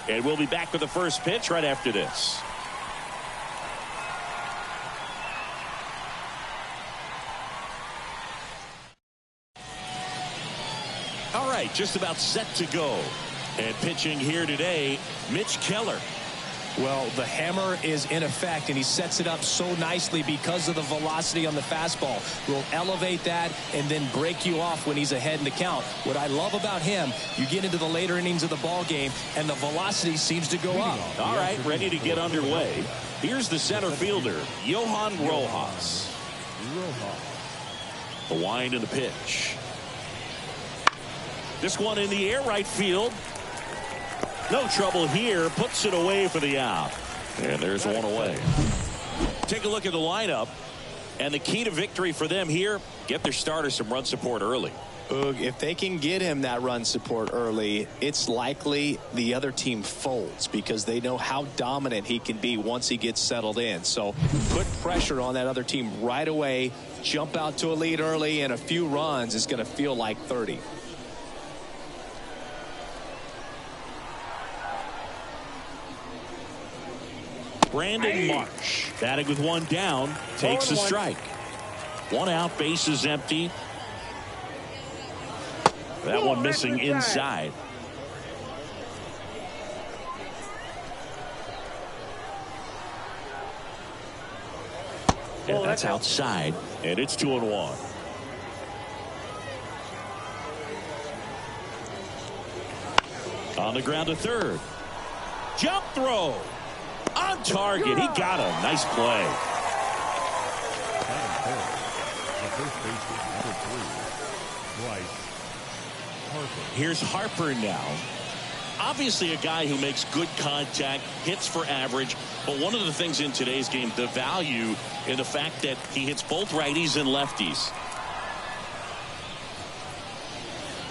And we'll be back with the first pitch right after this. All right, just about set to go. And pitching here today, Mitch Keller. Well, the hammer is in effect, and he sets it up so nicely because of the velocity on the fastball. Will elevate that and then break you off when he's ahead in the count. What I love about him, you get into the later innings of the ball game, and the velocity seems to go up. All right, ready to get underway. Here's the center fielder, Johan Rojas. The wind and the pitch. This one in the air, right field. No trouble here. Puts it away for the out. And there's one away. Take a look at the lineup. And the key to victory for them here, get their starter some run support early. If they can get him that run support early, it's likely the other team folds because they know how dominant he can be once he gets settled in. So put pressure on that other team right away. Jump out to a lead early, and a few runs is going to feel like 30. Brandon Marsh batting with one down, takes a strike. One out, base is empty. That one missing inside. And that's outside, and it's 2-1. On the ground to third. Jump throw. On target. He got him. Nice play. Here's Harper now. Obviously a guy who makes good contact, hits for average, but one of the things in today's game, the value in the fact that he hits both righties and lefties.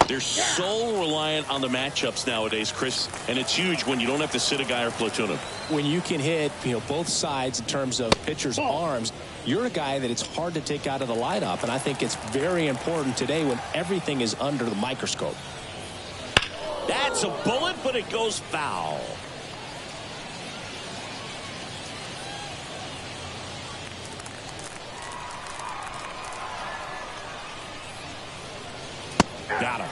They're so reliant on the matchups nowadays, Chris, and it's huge when you don't have to sit a guy or platoon him. When you can hit, both sides in terms of pitchers' arms, you're a guy that it's hard to take out of the lineup, and I think it's very important today when everything is under the microscope. That's a bullet, but it goes foul. Got him.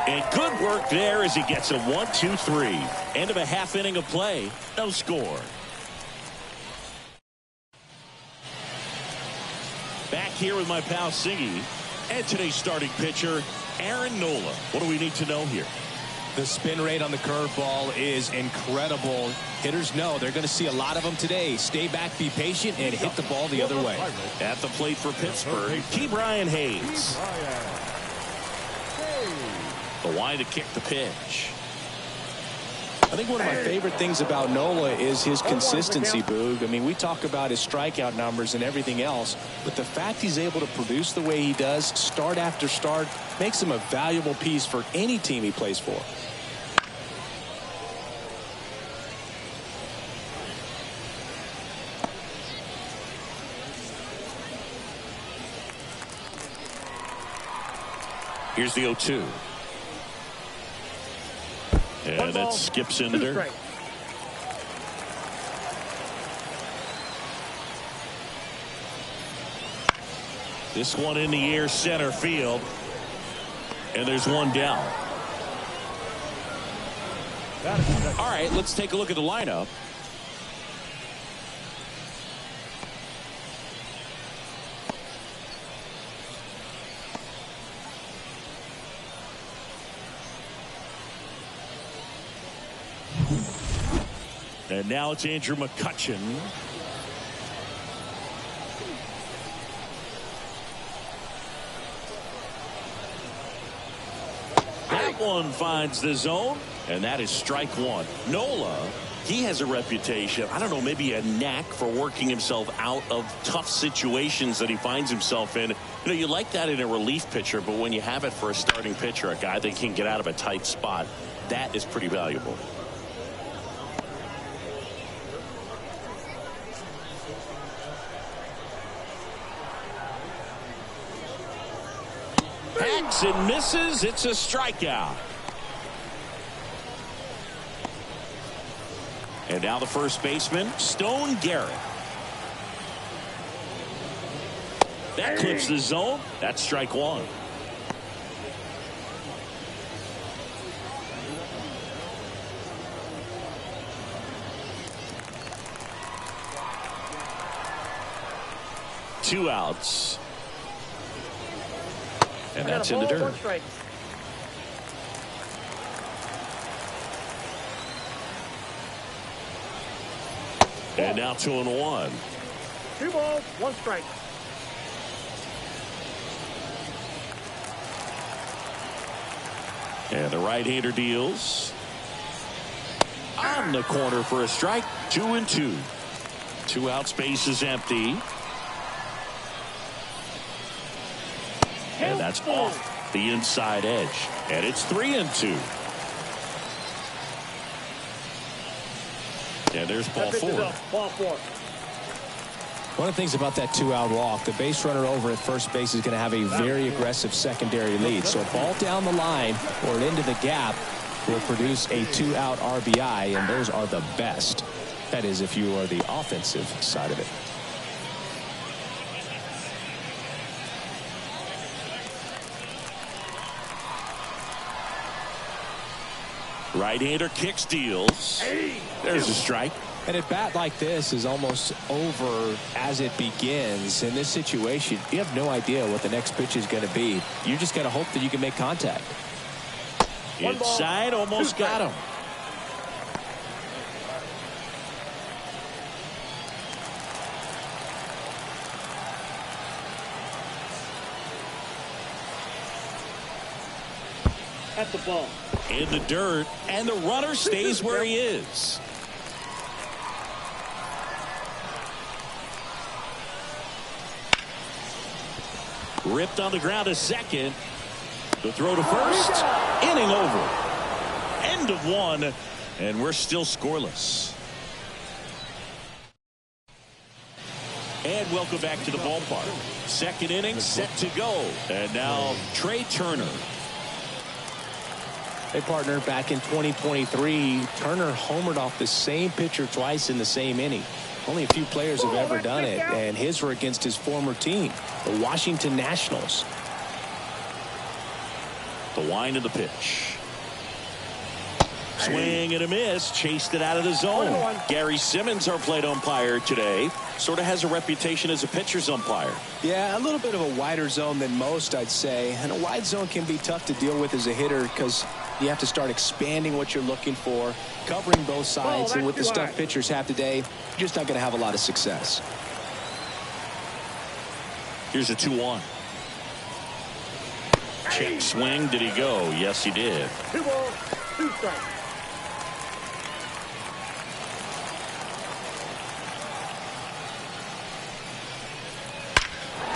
And good work there as he gets a 1-2-3. End of a half inning of play. No score. Back here with my pal Singy. And today's starting pitcher, Aaron Nola. What do we need to know here? The spin rate on the curveball is incredible. Hitters know they're going to see a lot of them today. Stay back, be patient, and hit the ball the other way. At the plate for Pittsburgh, Ke'Bryan Hayes. The wind to kick the pitch. I think one of my favorite things about Nola is his consistency, Boog. I mean, we talk about his strikeout numbers and everything else, but the fact he's able to produce the way he does, start after start, makes him a valuable piece for any team he plays for. Here's the 0-2. And that skips into there. This one in the air, center field. And there's one down. All right, let's take a look at the lineup. And now it's Andrew McCutchen. That one finds the zone, and that is strike one. Nola, he has a reputation, I don't know, maybe a knack for working himself out of tough situations that he finds himself in. You like that in a relief pitcher, but when you have it for a starting pitcher, a guy that can get out of a tight spot, that is pretty valuable. Hacks and misses. It's a strikeout. And now the first baseman, Stone Garrett. That clips the zone. That's strike one. Two outs. And that's in the dirt. And now 2-1. 2 balls, 1 strike. And the right-hander deals. On the corner for a strike. 2-2. 2 outs, base is empty. And that's off the inside edge. And it's 3-2. And there's ball 4. Ball 4. One of the things about that 2-out walk, the base runner over at first base is going to have a very aggressive secondary lead. So a ball down the line or into the gap will produce a 2-out RBI, and those are the best. That is, if you are the offensive side of it. Right-hander kicks, deals. There's a strike. And a bat like this is almost over as it begins. In this situation, you have no idea what the next pitch is going to be. You just got to hope that you can make contact. Inside, almost got him. At the ball. In the dirt, and the runner stays where he is. Ripped on the ground to second. The throw to first. Inning over. End of 1, and we're still scoreless. And welcome back to the ballpark. Second inning set to go. And now Trey Turner. Hey, partner, back in 2023, Turner homered off the same pitcher twice in the same inning. Only a few players have ever done it, and his were against his former team, the Washington Nationals. The wind of the pitch. Swing and a miss. Chased it out of the zone. Gary Simmons, our plate umpire today, sort of has a reputation as a pitcher's umpire. Yeah, a little bit of a wider zone than most, I'd say. And a wide zone can be tough to deal with as a hitter because you have to start expanding what you're looking for, covering both sides. And with the stuff pitchers have today, you're just not going to have a lot of success. Here's a 2-1. Check swing. Did he go? Yes, he did. 2 balls, 2 strikes.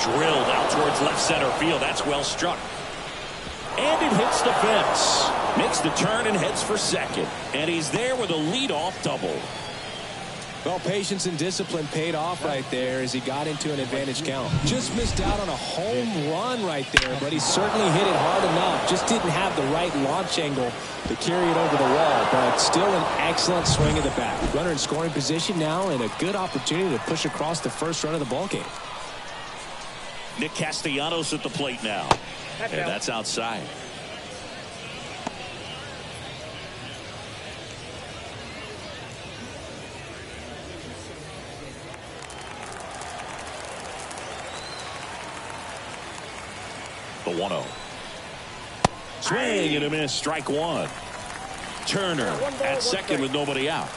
Drilled out towards left center field. That's well struck. And it hits the fence. Makes the turn and heads for second. And he's there with a leadoff double. Well, patience and discipline paid off right there as he got into an advantage count. Just missed out on a home run right there, but he certainly hit it hard enough. Just didn't have the right launch angle to carry it over the wall, but still an excellent swing at the bat. Runner in scoring position now and a good opportunity to push across the first run of the ballgame. Nick Castellanos at the plate now. And that's outside. The 1-0. Swing and a miss. Strike 1. Turner at second with nobody out.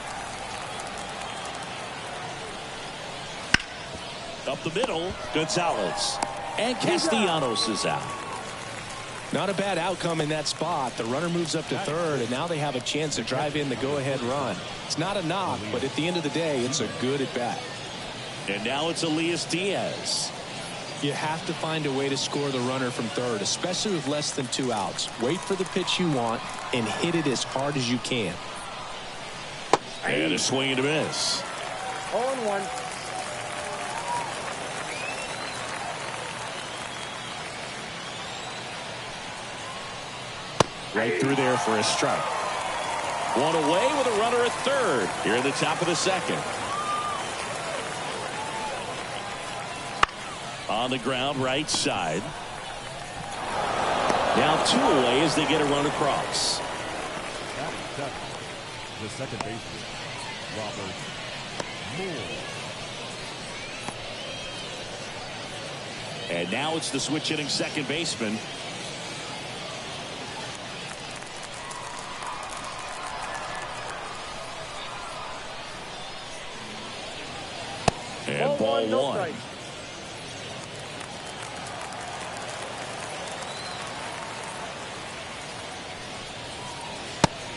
Up the middle. Gonzalez. And Castellanos is out. Not a bad outcome in that spot. The runner moves up to third, and now they have a chance to drive in the go-ahead run. It's not a knock, but at the end of the day, it's a good at-bat. And now it's Elias Diaz. You have to find a way to score the runner from third, especially with less than 2 outs. Wait for the pitch you want and hit it as hard as you can. And a swing and a miss. 0-1. Right through there for a strike. One away with a runner at third here at the top of the second. On the ground, right side. Now 2 away as they get a run across. The second baseman, Robert Moore. And now it's the switch hitting second baseman. And ball one.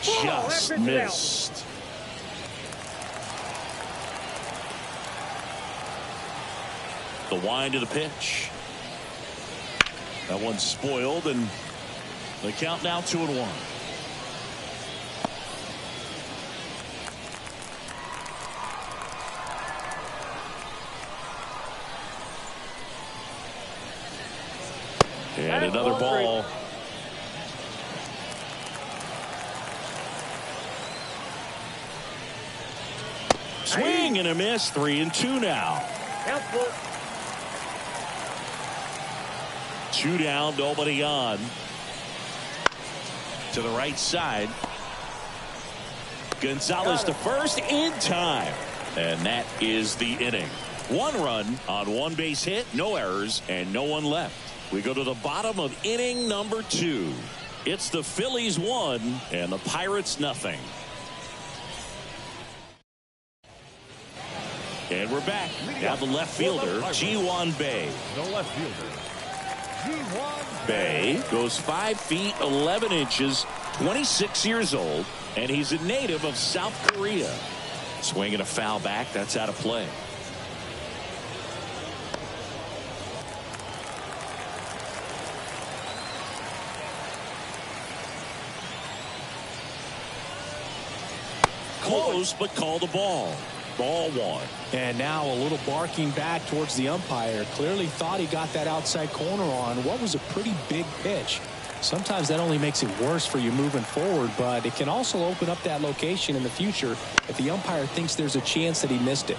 Just missed. The wind of the pitch. That one's spoiled, and the count now 2-1. And another ball. Swing and a miss. 3-2 now. 2 down, nobody on. To the right side. Gonzalez to first in time. And that is the inning. 1 run on 1 base hit, no errors, and no one left. We go to the bottom of inning number 2. It's the Phillies 1 and the Pirates nothing. And we're back. Now the left fielder, Ji-Hwan Bae. The left fielder, Ji-Hwan Bae goes 5 feet 11 inches, 26 years old, and he's a native of South Korea. Swinging a foul back, that's out of play. Close, but called a ball. Ball 1. And now a little barking back towards the umpire. Clearly thought he got that outside corner on what was a pretty big pitch. Sometimes that only makes it worse for you moving forward, but it can also open up that location in the future if the umpire thinks there's a chance that he missed it.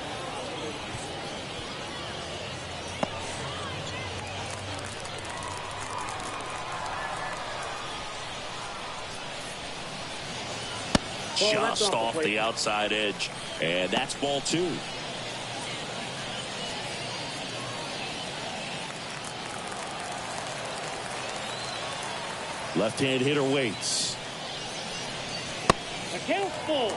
Just off the outside edge, and that's ball 2. Left-hand hitter waits. Account full.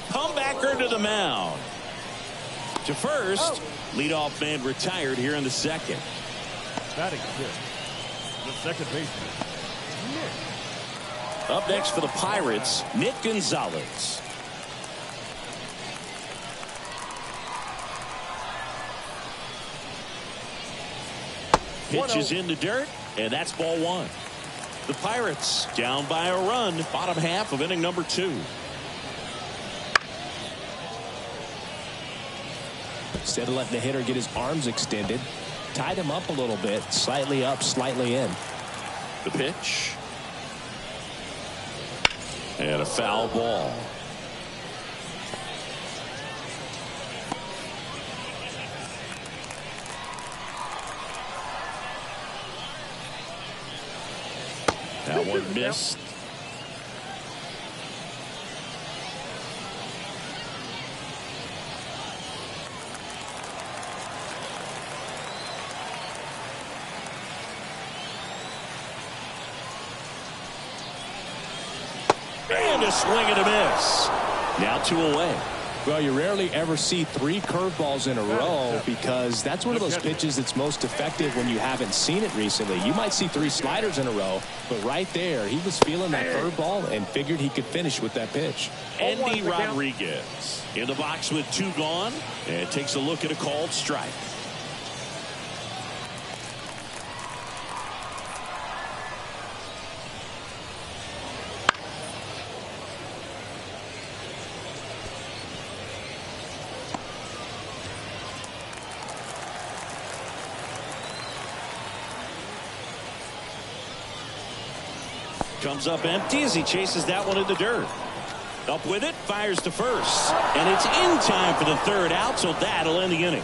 Comebacker to the mound. To first. Leadoff man retired here in the second. batting fifth. The second baseman, Nick. Up next for the Pirates, Nick Gonzalez. Pitch is in the dirt, and that's ball 1. The Pirates down by a run, bottom half of inning number 2. Instead of letting the hitter get his arms extended, tied him up a little bit, slightly up, slightly in. The pitch. And a foul ball. That one missed. And a swing and a miss. Now 2 away. Well, you rarely ever see 3 curveballs in a row because that's one of those pitches that's most effective when you haven't seen it recently. You might see 3 sliders in a row, but right there, he was feeling that curveball and figured he could finish with that pitch. Andy Rodriguez in the box with 2 gone, and takes a look at a called strike. Comes up empty as he chases that one in the dirt. Up with it, fires to first. And it's in time for the third out, so that'll end the inning.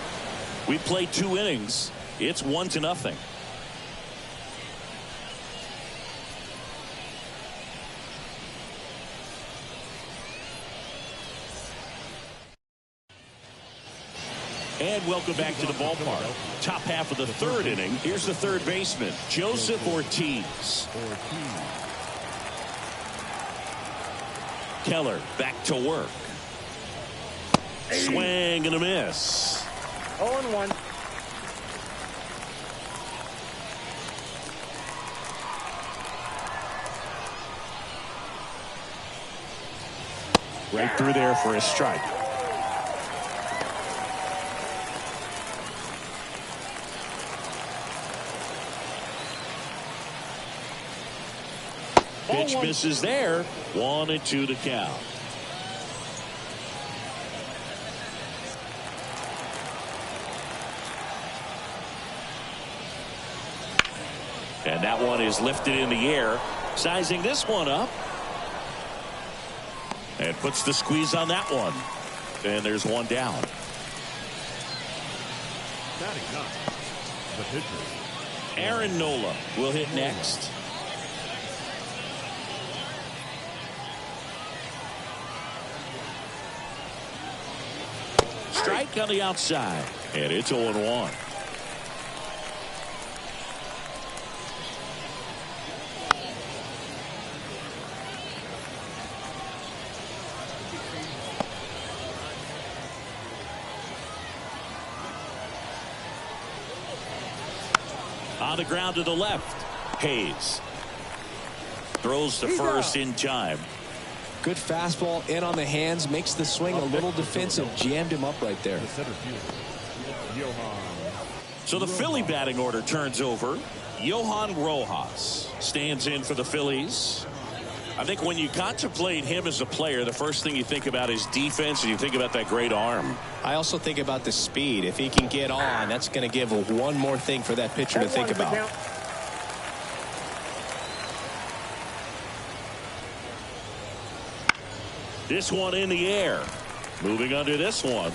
We played 2 innings. It's 1-0. And welcome back to the ballpark. Top half of the third inning. Here's the third baseman, Joseph Ortiz. Keller back to work. Swing and a miss. 0-1. Right through there for a strike. Pitch misses there. 1-2 to count. And that one is lifted in the air. Sizing this one up. And puts the squeeze on that one. And there's one down. Batting ninth, the pitcher, Aaron Nola will hit next. Strike on the outside. And it's 0-1. On the ground to the left. Hayes throws to first in time. Good fastball in on the hands, makes the swing a little defensive, jammed him up right there. the center fielder, Johan. So the Philly batting order turns over. Johan Rojas stands in for the Phillies. I think when you contemplate him as a player, the first thing you think about is defense, and you think about that great arm. I also think about the speed. If he can get on, that's going to give one more thing for that pitcher to think about. This one in the air. Moving under this one.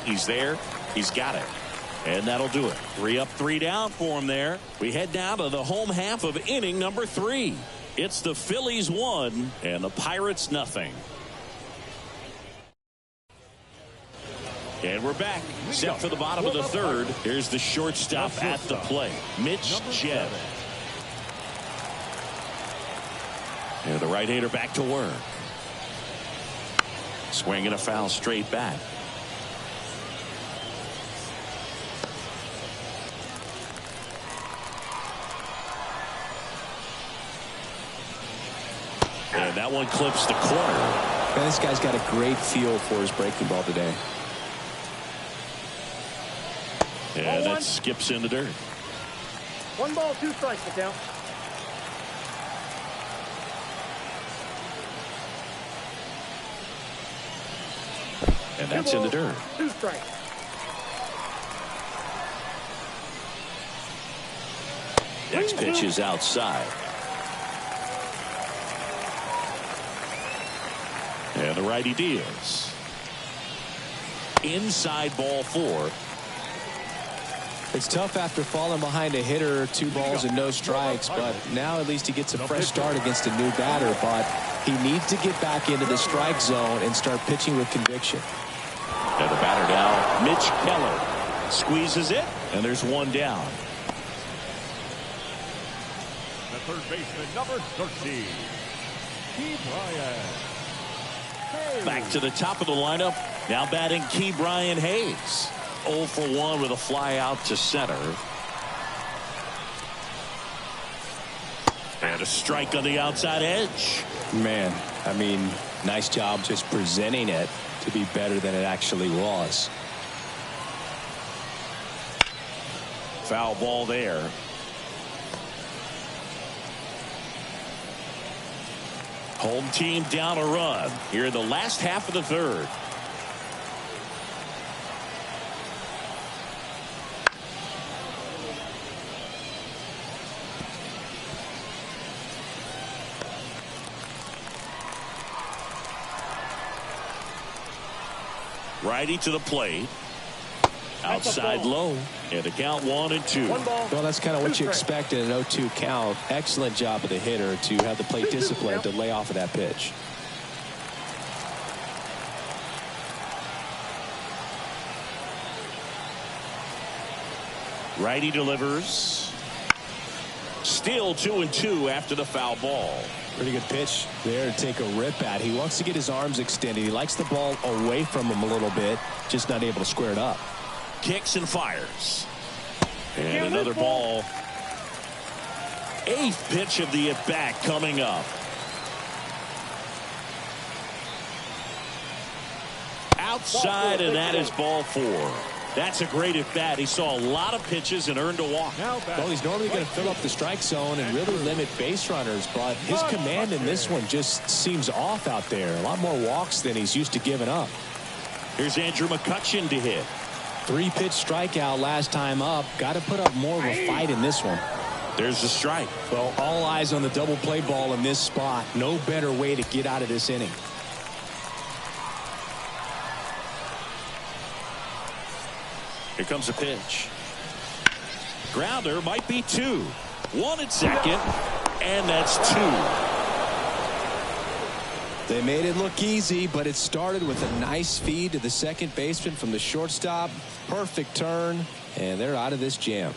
He's there. He's got it. And that'll do it. 3 up, 3 down for him there. We head down to the home half of inning number 3. It's the Phillies 1 and the Pirates nothing. And we're back. Set for the bottom of the third. Here's the shortstop at the plate, Mitch Jebb. And the right-hander back to work. Swing and a foul straight back. And that one clips the corner. Man, this guy's got a great feel for his breaking ball today. And that skips in the dirt. 1 ball, 2 strikes to count. And that's in the dirt. 2 strikes. Next pitch is outside. And the righty deals. Inside ball 4. It's tough after falling behind a hitter, 2 balls and no strikes, but now at least he gets a fresh start against a new batter, but he needs to get back into the strike zone and start pitching with conviction. And the batter now, Mitch Keller, squeezes it, and there's one down. The third baseman, number 13, Key Bryant. Back to the top of the lineup. Now batting Key Bryant Hayes. 0 for 1 with a fly out to center. And a strike on the outside edge. Man, I mean, nice job just presenting it to be better than it actually was. Foul ball there. Home team down a run here in the last half of the third. Righty to the plate. Outside low. And a count 1-2. Well, that's kind of what you expect in an 0-2 count. Excellent job of the hitter to have the plate discipline to lay off of that pitch. Righty delivers. Still 2-2 after the foul ball. Pretty good pitch there to take a rip at. He wants to get his arms extended. He likes the ball away from him a little bit, just not able to square it up. Kicks and fires. And another ball. 8th pitch of the at-bat coming up. Outside, and that is ball 4. That's a great at-bat. He saw a lot of pitches and earned a walk. Well, he's normally going to fill up the strike zone and really limit base runners, but his command in this one just seems off out there. A lot more walks than he's used to giving up. Here's Andrew McCutchen to hit. 3-pitch strikeout last time up. Got to put up more of a fight in this one. There's the strike. Well, all eyes on the double play ball in this spot. No better way to get out of this inning. Here comes a pitch. Grounder might be 2. 1 at second, and that's 2. They made it look easy, but it started with a nice feed to the second baseman from the shortstop. Perfect turn, and they're out of this jam.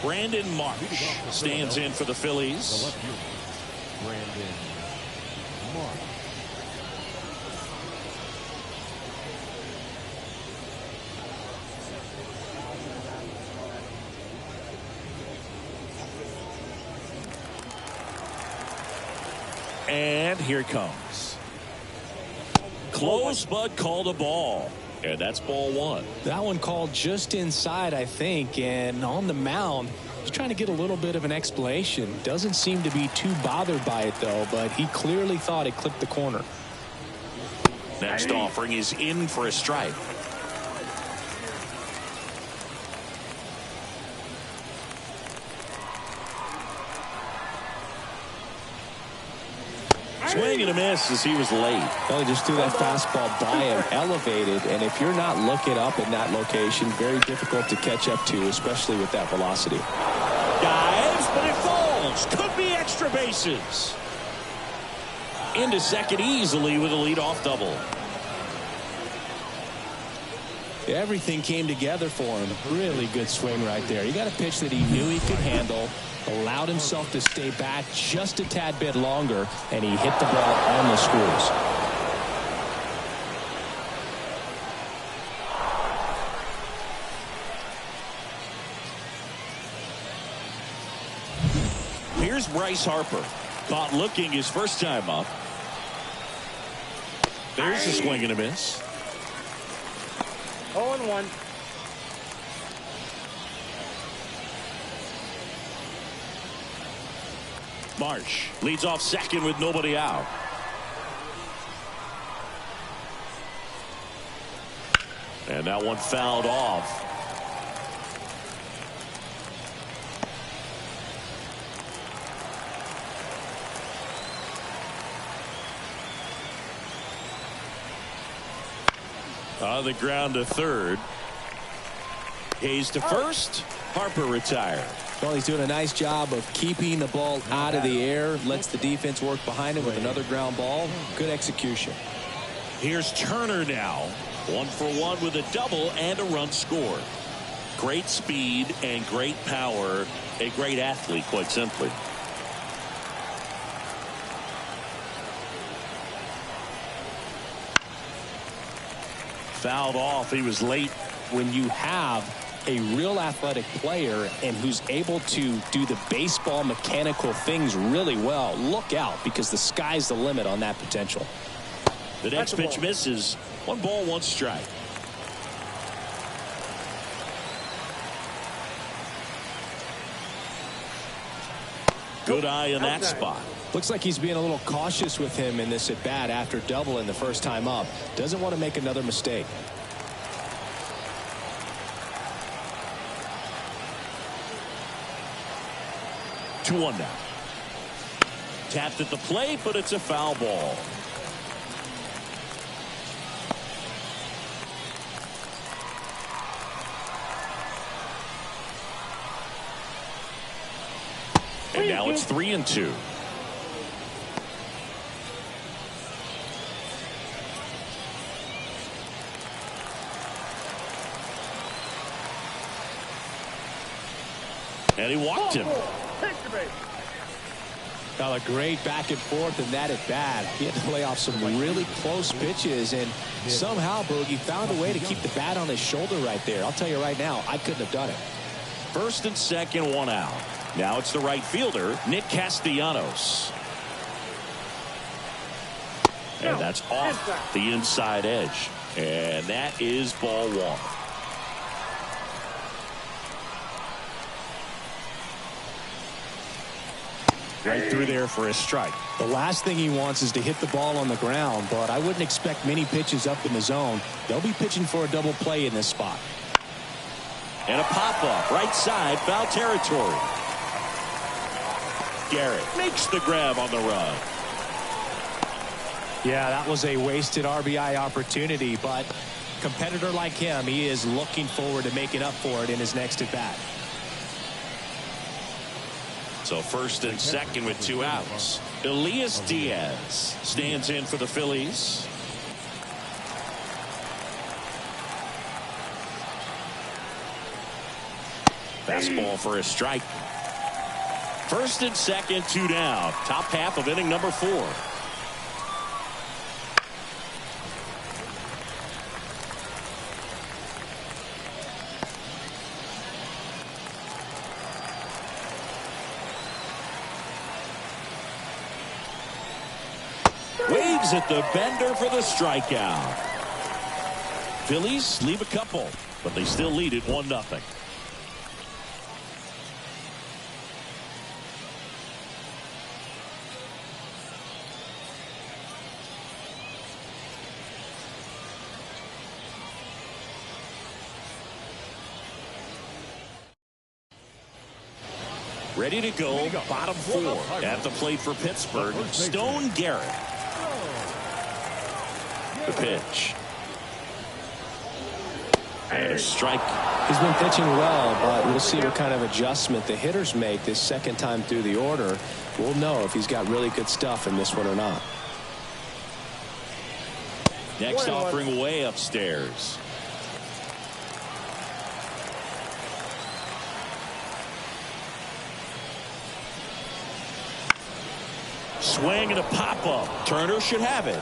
Brandon Marsh stands in for the Phillies. Brandon Marsh. And here it comes. Close, but called a ball. And that's ball 1. That one called just inside, I think, and on the mound, he's trying to get a little bit of an explanation. Doesn't seem to be too bothered by it, though, but he clearly thought it clipped the corner. Next offering is in for a strike. Swing and a miss as he was late. Well, he just threw that fastball by him, elevated, and if you're not looking up in that location, very difficult to catch up to, especially with that velocity. Dives, but it falls. Could be extra bases. Into second easily with a leadoff double. Everything came together for him. Really good swing right there. He got a pitch that he knew he could handle, allowed himself to stay back just a tad bit longer, and he hit the ball on the screws. Here's Bryce Harper. Caught looking his first time up. There's a swing and a miss. 0-1. Marsh leads off second with nobody out. And that one fouled off. On the ground to third. Hayes to first. Harper retired. Well, he's doing a nice job of keeping the ball out of the air. Lets the defense work behind him with another ground ball. Good execution. Here's Turner now. 1 for 1 with a double and a run scored. Great speed and great power. A great athlete, quite simply. Fouled off. He was late. When you have a real athletic player and who's able to do the baseball mechanical things really well, look out, because the sky's the limit on that potential. The next pitch misses. 1 ball, 1 strike. Good eye in that spot. Looks like he's being a little cautious with him in this at bat after doubling the first time up. Doesn't want to make another mistake. Two 1 now. tapped at the plate, but it's a foul ball. And now it's 3-2. And he walked him. Got a great back and forth in that at bat. He had to play off some really close pitches, and somehow Boogie found a way to keep the bat on his shoulder right there. I'll tell you right now, I couldn't have done it. First and second, one out. Now it's the right fielder, Nick Castellanos. And that's off the inside edge. And that is ball one. Right through there for a strike. The last thing he wants is to hit the ball on the ground, but I wouldn't expect many pitches up in the zone. They'll be pitching for a double play in this spot. And a pop-up, right side, foul territory. Garrett makes the grab on the run. Yeah, that was a wasted RBI opportunity, but competitor like him, he is looking forward to making up for it in his next at-bat. So first and second with 2 outs. Elias Diaz stands in for the Phillies. Fastball for a strike. First and second, 2 down. Top half of inning number 4. Waves at the bender for the strikeout. Phillies leave a couple, but they still lead it 1-0. Ready to go, bottom 4 at the plate for Pittsburgh. Stone Garrett. The pitch. And a strike. He's been pitching well, but we'll see what kind of adjustment the hitters make this second time through the order. We'll know if he's got really good stuff in this one or not. Next offering way upstairs. Swing and a pop-up. Turner should have it.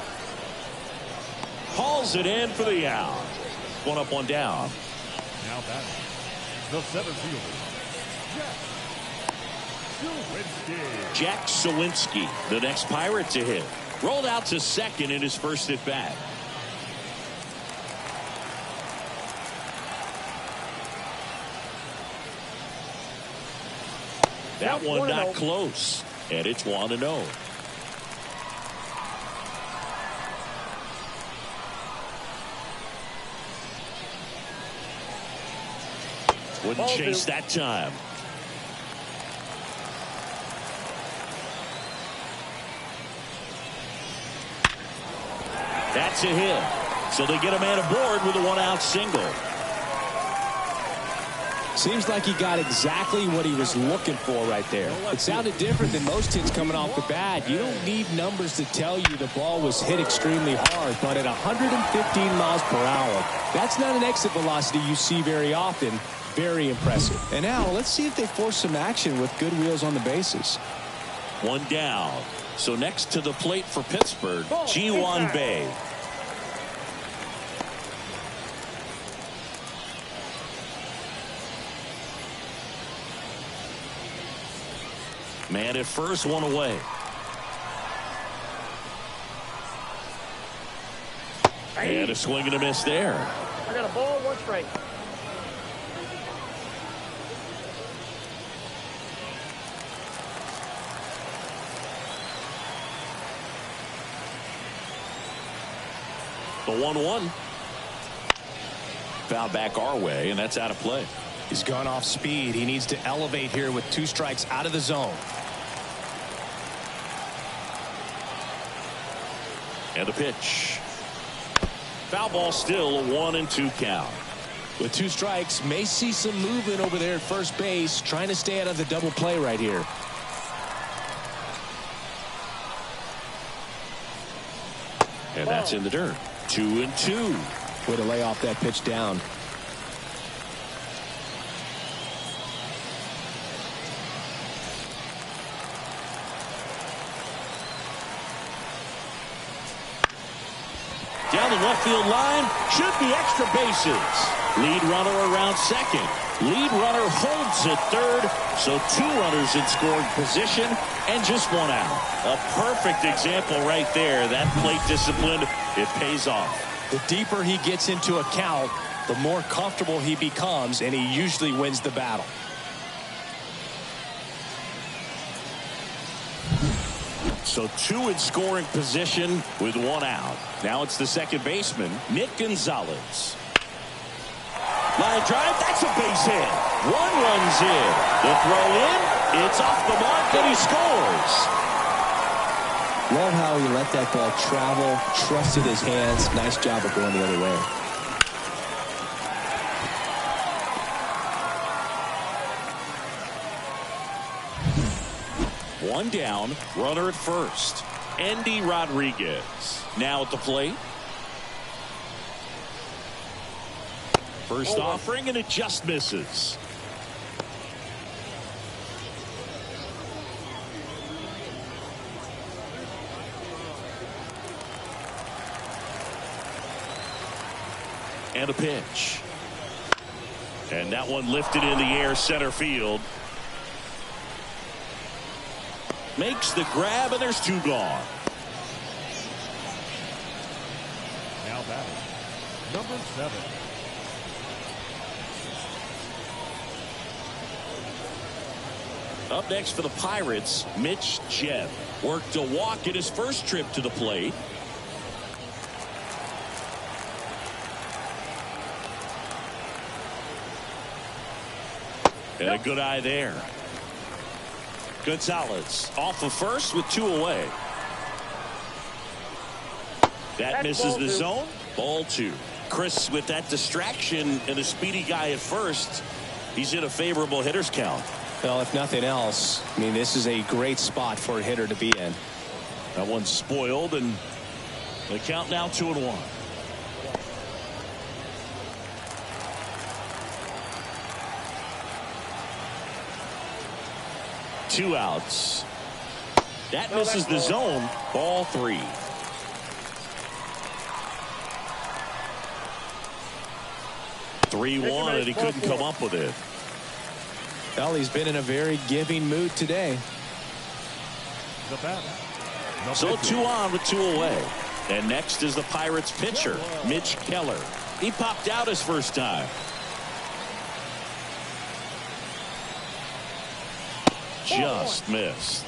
Hauls it in for the out. 1 up, 1 down. Now batting, the center fielder, Jack Sawinski, the next Pirate to hit. Rolled out to second in his first at bat. That one not close, and it's 1-0. Wouldn't chase that time. That's a hit. So they get a man aboard with a 1-out single. Seems like he got exactly what he was looking for right there. It sounded different than most hits coming off the bat. You don't need numbers to tell you the ball was hit extremely hard, but at 115 miles per hour, that's not an exit velocity you see very often. Very impressive. And now let's see if they force some action with good wheels on the bases. 1 down. So next to the plate for Pittsburgh, Ji-Hwan Bae. Man at first, 1 away. And a swing and a miss there. I got a ball, 1 strike. The 1-1. Foul back our way, and that's out of play. He's gone off speed. He needs to elevate here with 2 strikes out of the zone. And a pitch. Foul ball, still a 1-2 count. With 2 strikes, may see some movement over there at first base, trying to stay out of the double play right here. And that's in the dirt. 2-2. Way to lay off that pitch down. Down the left field line, should be extra bases. Lead runner around second. Lead runner holds at third, so 2 runners in scoring position and just 1 out. A perfect example right there. That plate discipline, it pays off. The deeper he gets into a count, the more comfortable he becomes, and he usually wins the battle. So 2 in scoring position with 1 out. Now it's the second baseman, Nick Gonzalez. Line drive, that's a base hit. 1 runs in. The throw in, it's off the mark, and he scores. Love how he let that ball travel, trusted his hands. Nice job of going the other way. One down, runner at first. Andy Rodriguez now at the plate. First offering, and it just misses. And a pitch. And that one lifted in the air, center field. Makes the grab, and there's 2 gone. Now batting, number 7. Up next for the Pirates, Mitch Jebb worked a walk in his first trip to the plate. And a good eye there. Gonzalez off of first with 2 away. That misses the zone. Ball 2. Chris, with that distraction and a speedy guy at first, he's in a favorable hitter's count. Well, if nothing else, I mean, this is a great spot for a hitter to be in. That one's spoiled, and the count now 2-1. Two outs. That misses the zone. Ball 3. (3-1), and he couldn't come up with it. Well, he's been in a very giving mood today. The bat. So 2 on with 2 away. And next is the Pirates pitcher, Mitch Keller. He popped out his first time. Just missed.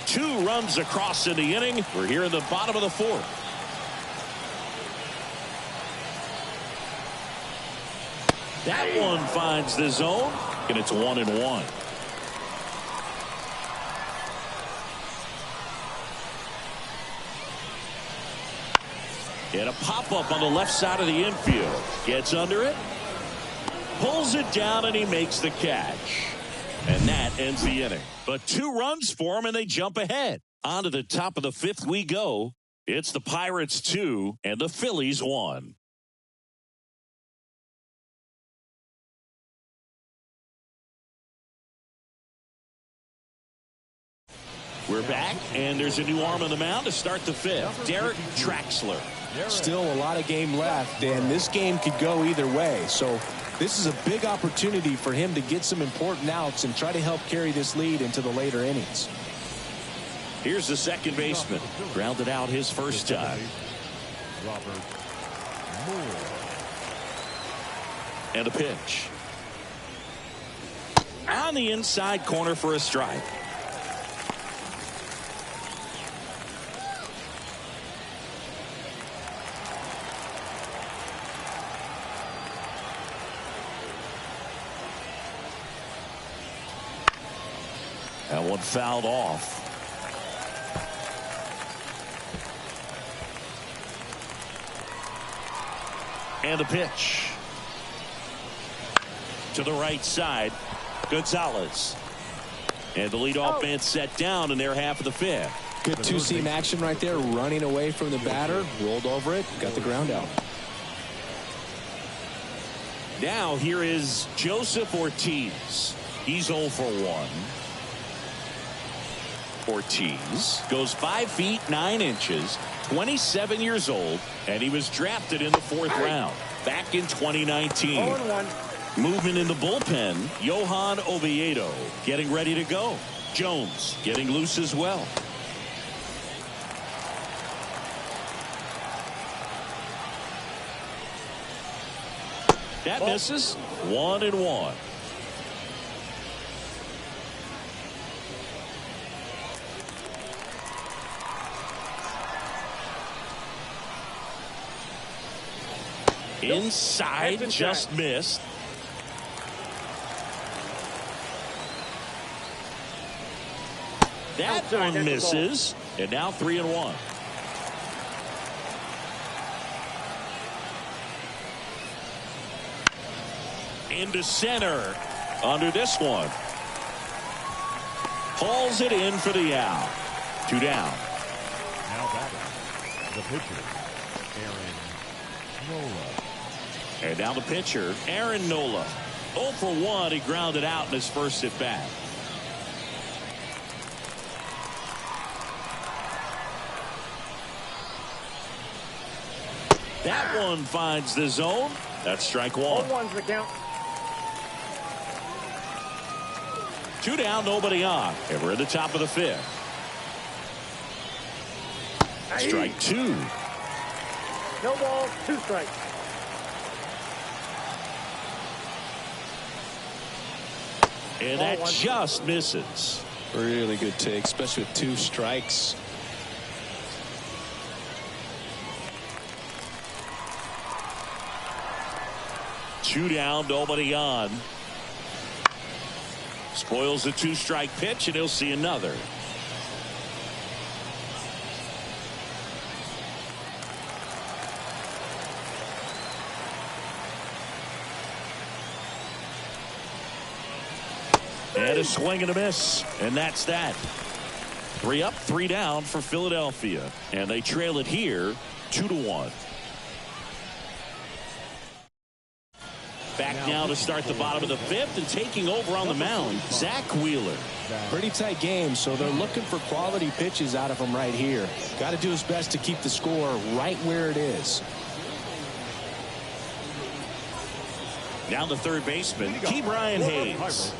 2 runs across in the inning. We're here in the bottom of the 4th. That one finds the zone, and it's 1-1. And a pop-up on the left side of the infield. Gets under it, pulls it down, and he makes the catch. And that ends the inning. But 2 runs for him, and they jump ahead. On to the top of the 5th we go. It's the Pirates 2 and the Phillies 1. We're back, and there's a new arm on the mound to start the 5th. Derek Traxler. Still a lot of game left, and this game could go either way. So this is a big opportunity for him to get some important outs and try to help carry this lead into the later innings. Here's the second baseman. Grounded out his first time. Robert Moore. And a pitch. On the inside corner for a strike. That one fouled off. And the pitch. To the right side. Gonzalez. And the leadoff man set down in their half of the fifth. Good two-seam action right there, running away from the batter, rolled over it, got the ground out. Now here is Joseph Ortiz. He's 0 for 1. Ortiz goes 5 feet 9 inches, 27 years old, and he was drafted in the 4th round back in 2019. 0-1. Movement in the bullpen. Johan Oviedo getting ready to go. Jones getting loose as well. That misses. 1-1. Inside, just missed. That one misses. And now 3-1. Into center. Under this one. Hauls it in for the out. 2 down. Now batting, the pitcher, Aaron Nola. And now the pitcher, Aaron Nola. 0 for 1. He grounded out in his first at bat. That one finds the zone. That's strike 1. 0-1's the count. 2 down, nobody on. And we're at the top of the 5th. Strike 2. No ball, 2 strikes. And that just misses. Really good take, especially with 2 strikes. Two down, nobody on. Spoils a 2-strike pitch, and he'll see another. And a swing and a miss, and that's that. 3 up, 3 down for Philadelphia, and they trail it here 2-1. Back now to start the bottom of the 5th, and taking over on the mound, Zach Wheeler. Pretty tight game, so they're looking for quality pitches out of him right here. Got to do his best to keep the score right where it is. Now the third baseman, Ke'Bryan Hayes.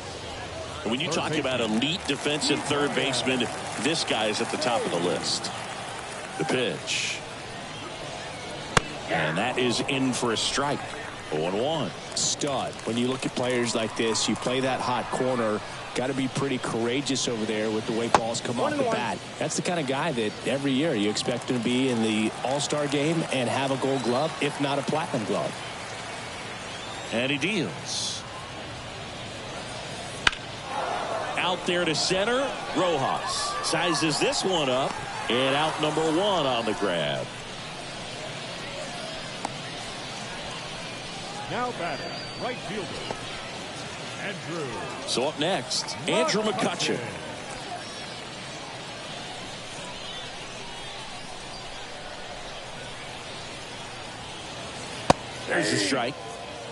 And when you talk about elite defensive third baseman, this guy's at the top of the list. The pitch. And that is in for a strike. 0-1. Stud. When you look at players like this, you play that hot corner, got to be pretty courageous over there with the way balls come off the bat. That's the kind of guy that every year you expect him to be in the All-Star game and have a Gold Glove, if not a Platinum Glove. And he deals. Out there to center, Rojas sizes this one up, and out number 1 on the grab. Now batting, right fielder, Andrew. So up next, Andrew McCutchen. There's the strike.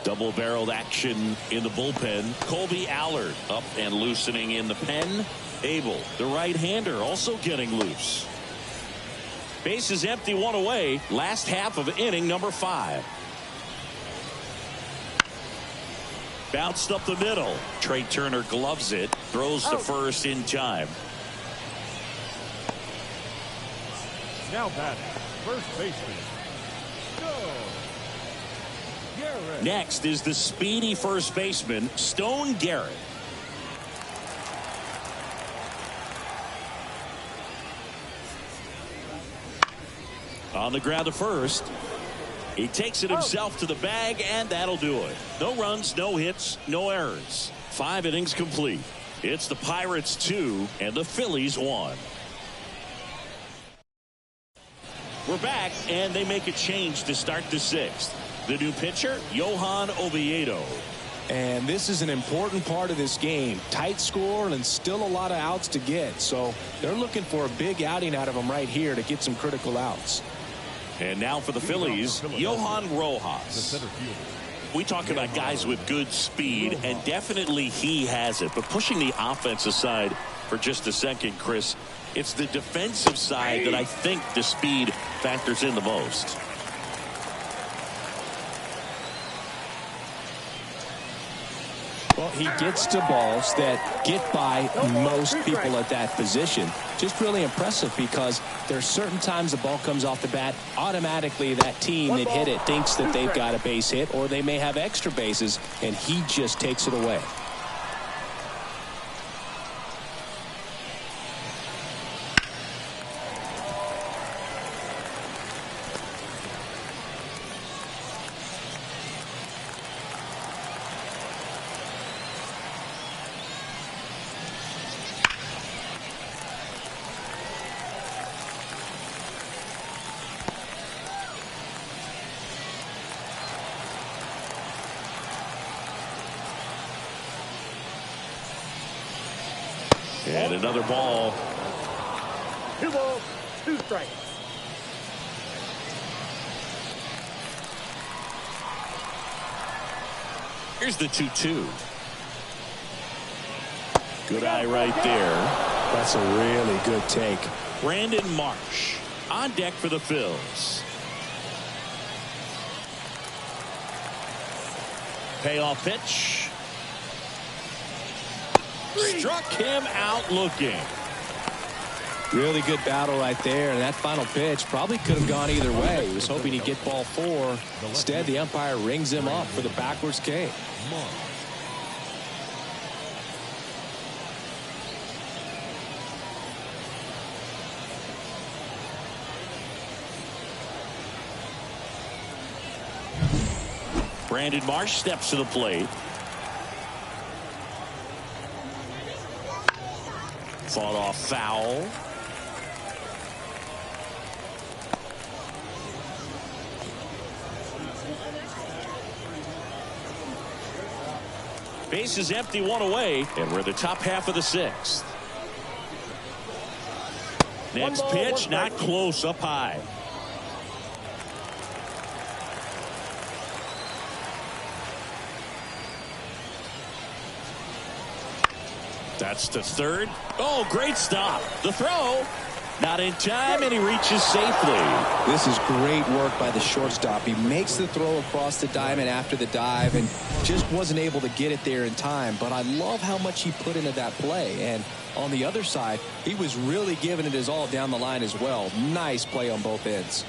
Double-barreled action in the bullpen. Colby Allard up and loosening in the pen. Abel, the right-hander, also getting loose. Base is empty, 1 away. Last half of inning number 5. Bounced up the middle. Trey Turner gloves it. Throws to first in time. Now batting, first baseman, Garrett. Next is the speedy first baseman, Stone Garrett. On the ground to first. He takes it himself to the bag, and that'll do it. No runs, no hits, no errors. 5 innings complete. It's the Pirates 2 and the Phillies 1. We're back, and they make a change to start the 6th. The new pitcher, Johan Oviedo. And this is an important part of this game. Tight score and still a lot of outs to get. So they're looking for a big outing out of him right here to get some critical outs. And now for the Phillies, Johan Rojas. We talk about guys with good speed, and definitely he has it. But pushing the offense aside for just a second, Chris, it's the defensive side that I think the speed factors in the most. Well, he gets to balls that get by most people at that position. Just really impressive because there's certain times the ball comes off the bat, automatically that team that hit it thinks that they've got a base hit, or they may have extra bases, and he just takes it away. And another ball. 2 balls, 2 strikes. Here's the 2-2. Good eye right there. That's a really good take. Brandon Marsh on deck for the Phils. Payoff pitch. Struck him out looking. Really good battle right there. And that final pitch probably could have gone either way. He was hoping he'd get ball 4. Instead, the umpire rings him up for the backwards K. Brandon Marsh steps to the plate. Fought off foul. Base is empty, 1 away, and we're the top half of the 6th. Next pitch, not close, up high. That's to third. Oh, great stop. The throw. Not in time, and he reaches safely. This is great work by the shortstop. He makes the throw across the diamond after the dive and just wasn't able to get it there in time. But I love how much he put into that play. And on the other side, he was really giving it his all down the line as well. Nice play on both ends.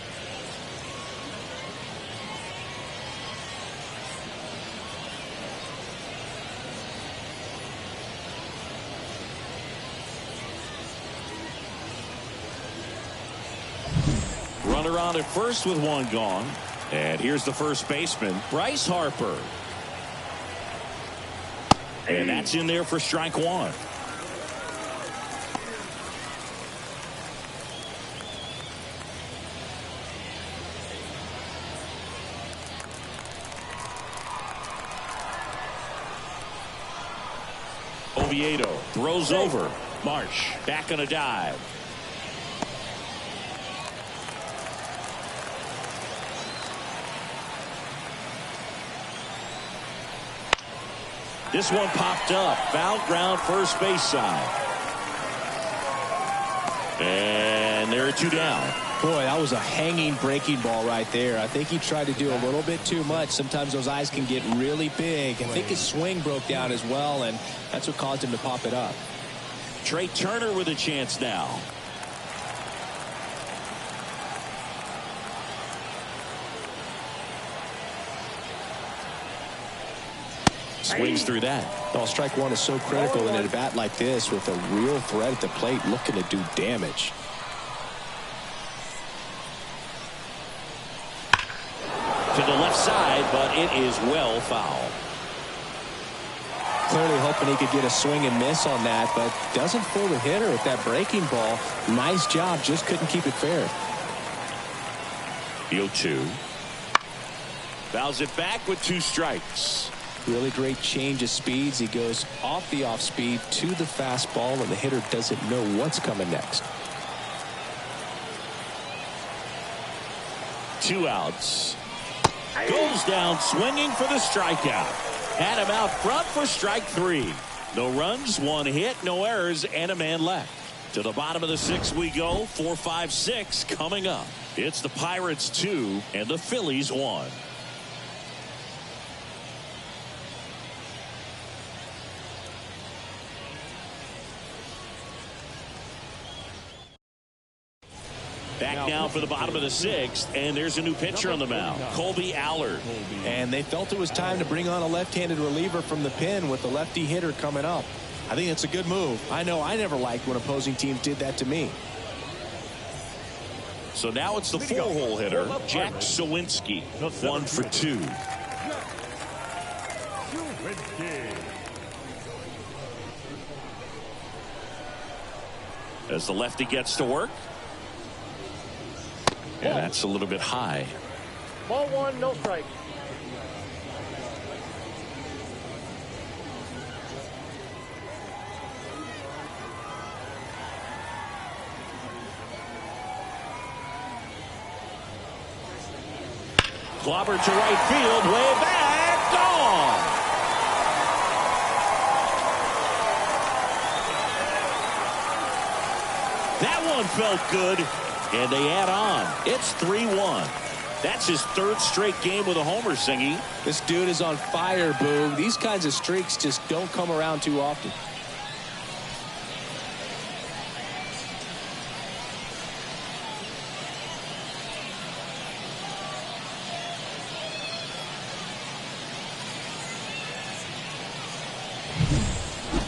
Runner on at first with 1 gone. And here's the first baseman, Bryce Harper. And that's in there for strike 1. Oviedo throws over. Marsh back on a dive. This one popped up. Foul ground, first base side. And there are 2 down. Boy, that was a hanging breaking ball right there. I think he tried to do a little bit too much. Sometimes those eyes can get really big. I think his swing broke down as well, and that's what caused him to pop it up. Trey Turner with a chance now. Swings through that. Well, strike 1 is so critical in a bat like this with a real threat at the plate looking to do damage. To the left side, but it is well fouled. Clearly hoping he could get a swing and miss on that, but doesn't fool the hitter with that breaking ball. Nice job, just couldn't keep it fair. The 0-2. Fouls it back with 2 strikes. Really great change of speeds. He goes off the off speed to the fastball, and the hitter doesn't know what's coming next. 2 outs. Goes down swinging for the strikeout. Had him out front for strike 3. No runs, 1 hit, no errors, and a man left. To the bottom of the 6th we go. 4, 5, 6 coming up. It's the Pirates 2 and the Phillies 1. Back now for the bottom of the 6th, and there's a new pitcher on the mound, Colby Allard. And they felt it was time to bring on a left-handed reliever from the pen with the lefty hitter coming up. I think it's a good move. I know I never liked when opposing teams did that to me. So now it's the 4-hole hitter, Jack Sawinski, 1 for 2. As the lefty gets to work. And that's a little bit high. Ball 1, no strike. Clobber to right field, way back, gone. That one felt good, and they add on. It's 3-1. That's his 3rd straight game with a homer, Singy. This dude is on fire, Boog. These kinds of streaks just don't come around too often.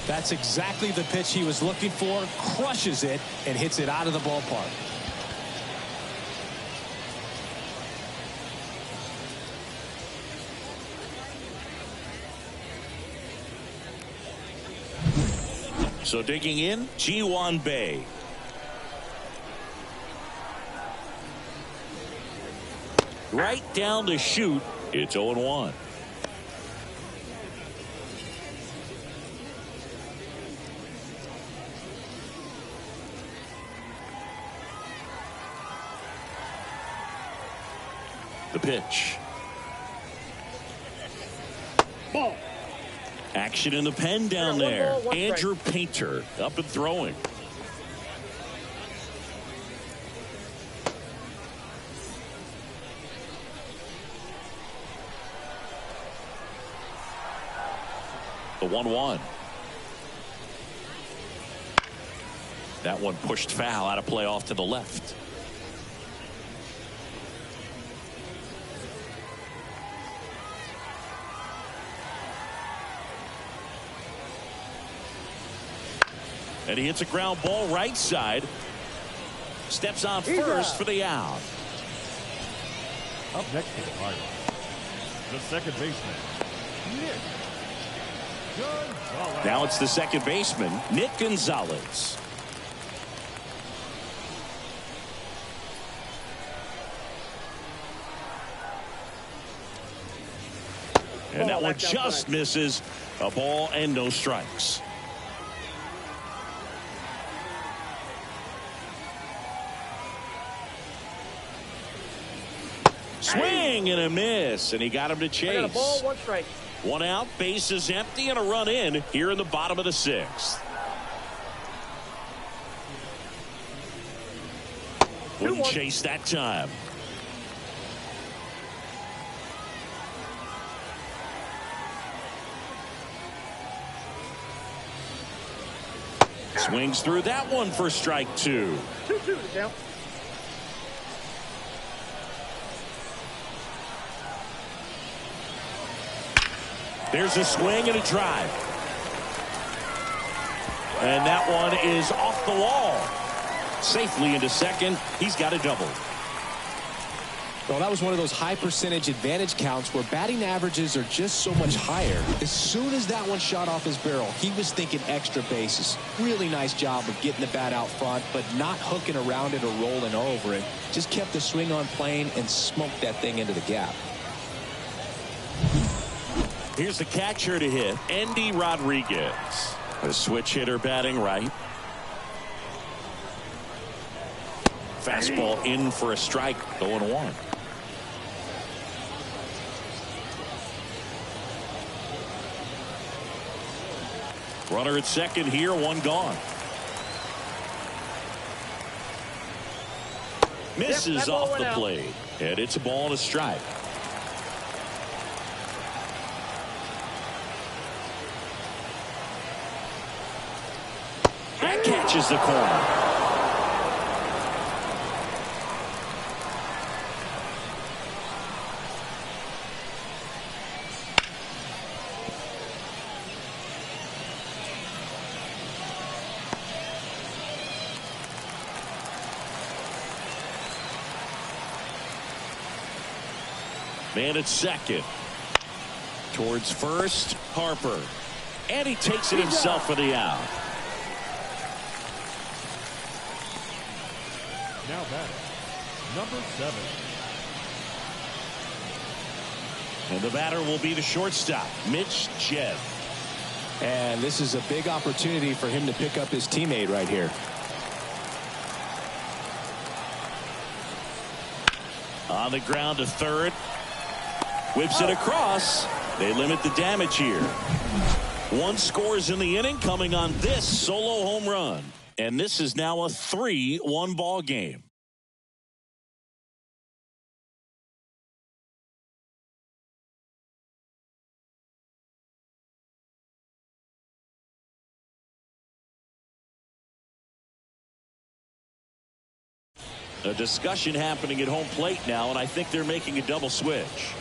That's exactly the pitch he was looking for. Crushes it and hits it out of the ballpark. So digging in, Ji-Hwan Bae. Right down the chute. It's 0-1. The pitch. Ball. Action in the pen down there. Andrew Painter up and throwing. The 1-1. That one pushed foul, out of play off to the left. And he hits a ground ball right side. Steps on first for the out. Up next to the Pirates, the second baseman, Nick Gonzalez. Now it's the second baseman, Nick Gonzalez. And that one just misses. A ball and no strikes. Swing and a miss, and he got him to chase. I got a ball, 1 strike. 1 out, base is empty, and a run in here in the bottom of the 6th. Wouldn't chase that time. Swings through that one for strike 2. 2-2 to count. There's a swing and a drive. And that one is off the wall. Safely into second. He's got a double. Well, that was one of those high percentage advantage counts where batting averages are just so much higher. As soon as that one shot off his barrel, he was thinking extra bases. Really nice job of getting the bat out front, but not hooking around it or rolling over it. Just kept the swing on plane and smoked that thing into the gap. Here's the catcher to hit, Andy Rodriguez. A switch hitter batting right. Fastball in for a strike, 0-1. Runner at second here, one gone. Misses off the plate, and it's a ball and a strike. That catches the corner. Man at second. Towards first, Harper. And he takes it himself for the out. Now batting, number 7. And the batter will be the shortstop, Mitch Jed. And this is a big opportunity for him to pick up his teammate right here. On the ground to third. Whips it across. They limit the damage here. One scores in the inning coming on this solo home run. And this is now a 3-1 ball game. A discussion happening at home plate now, and I think they're making a double switch.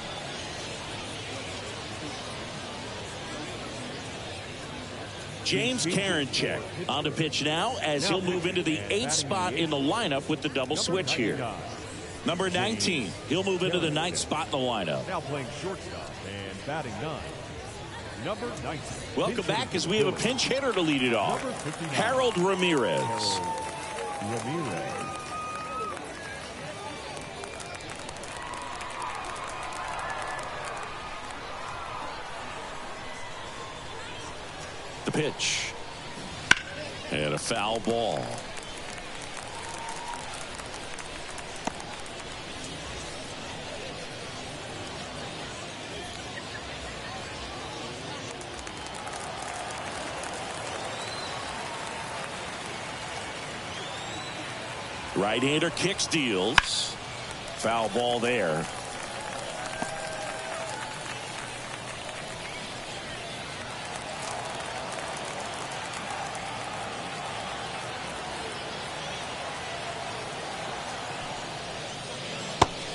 James Karinchak on the pitch now as he'll move into the 8th spot in the lineup with the double switch here. Number 19, he'll move into the 9th spot in the lineup. Now playing shortstop and batting 9. Number 19. Welcome back as we have a pinch hitter to lead it off. Harold Ramirez. Ramirez. The pitch. And a foul ball. Right-hander kicks, deals. Foul ball there.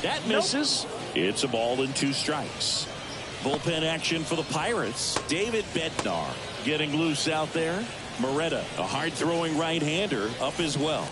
That misses. It's a ball and 2 strikes. Bullpen action for the Pirates. David Bednar getting loose out there. Moretta, a hard-throwing right-hander, up as well.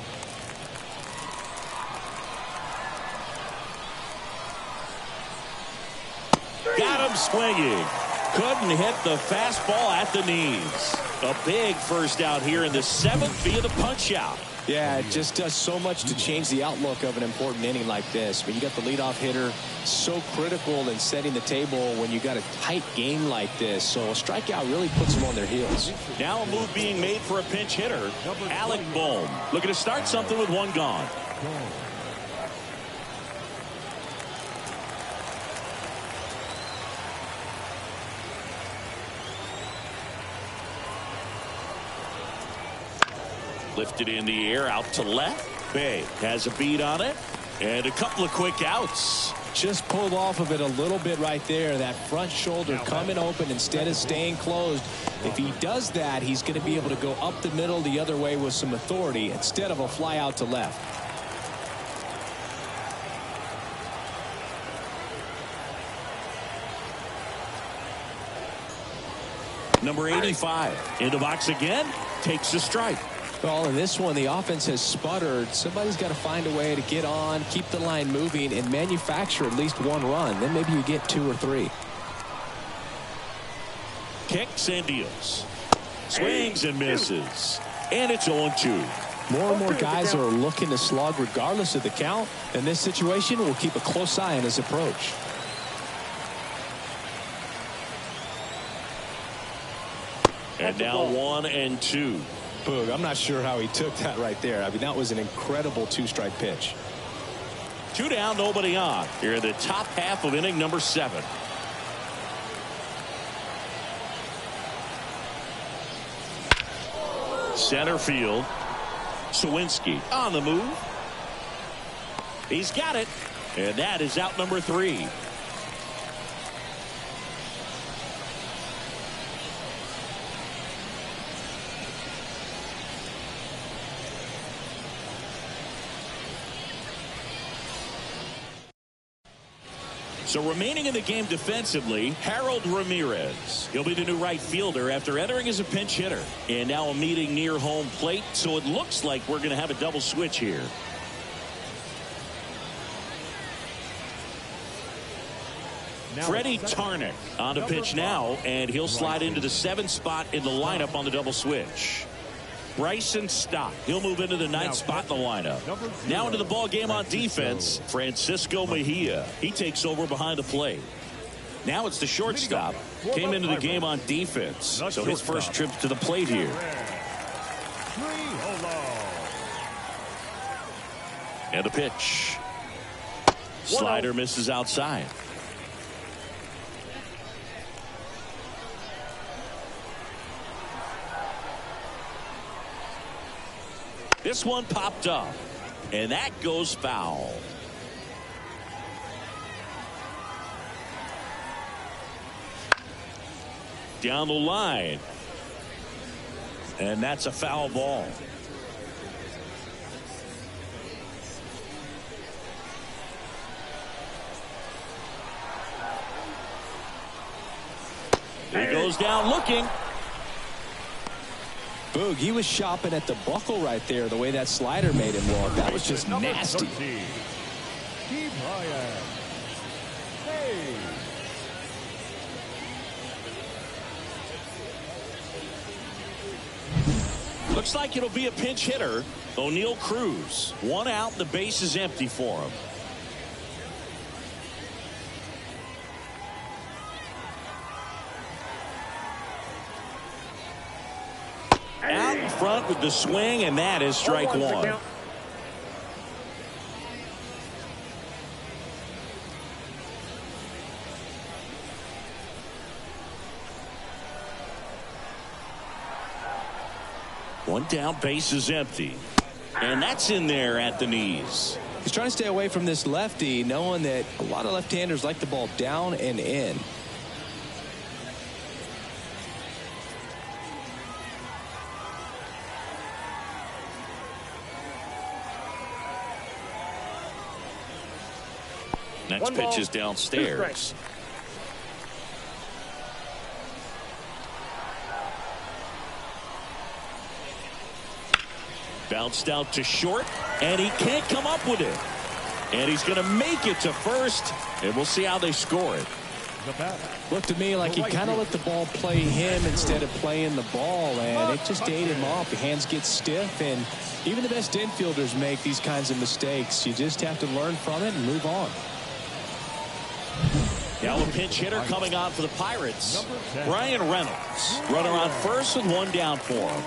Got him swinging. Couldn't hit the fastball at the knees. A big first out here in the 7th via the punch-out. Yeah, it just does so much to change the outlook of an important inning like this. When you got the leadoff hitter, so critical in setting the table when you got a tight game like this. So a strikeout really puts them on their heels. Now a move being made for a pinch hitter, Alec Bohm. Looking to start something with 1 gone. Lifted in the air out to left. Bay has a beat on it and a couple of quick outs. Just pulled off of it a little bit right there. That front shoulder coming open instead of staying closed. If he does that, he's going to be able to go up the middle the other way with some authority instead of a fly out to left. Number 85 in the box again, takes a strike. Well, in this one, the offense has sputtered. Somebody's got to find a way to get on, keep the line moving, and manufacture at least 1 run. Then maybe you get 2 or 3. Kicks and deals. Swings and misses. And it's 0-2. More and more guys are looking to slug regardless of the count. In this situation, we'll keep a close eye on his approach. And now 1-2. Boog, I'm not sure how he took that right there. I mean, that was an incredible two-strike pitch. 2 down, nobody on. Here in the top half of inning number 7. Center field. Sawinski on the move. He's got it. And that is out number 3. So remaining in the game defensively, Harold Ramirez. He'll be the new right fielder after entering as a pinch hitter. And now a meeting near home plate, so it looks like we're going to have a double switch here. Freddie Tarnick on the pitch now, and he'll slide into the 7th spot in the lineup on the double switch. Bryson Stott. He'll move into the 9th spot in the lineup. Now into the ball game on defense, Francisco Mejia. He takes over behind the plate. Now it's the shortstop. Came into the game on defense, so his first trip to the plate here. And the pitch. Slider misses outside. This one popped up, and that goes foul. Down the line, and that's a foul ball. He goes down looking. Boog, he was shopping at the buckle right there, the way that slider made him look. That was just nasty. Looks like it'll be a pinch hitter. O'Neal Cruz. 1 out, the base is empty for him. Out in front with the swing, and that is strike 1. One down, base is empty. And that's in there at the knees. He's trying to stay away from this lefty, knowing that a lot of left-handers like the ball down and in. Next pitch is downstairs. Bounced out to short, and he can't come up with it. And he's going to make it to first, and we'll see how they score it. Looked to me like he kind of let the ball play him instead of playing the ball, and it just ate him off. The hands get stiff, and even the best infielders make these kinds of mistakes. You just have to learn from it and move on. Now a pinch hitter coming on for the Pirates. Brian Reynolds. Runner on first with 1 down for him.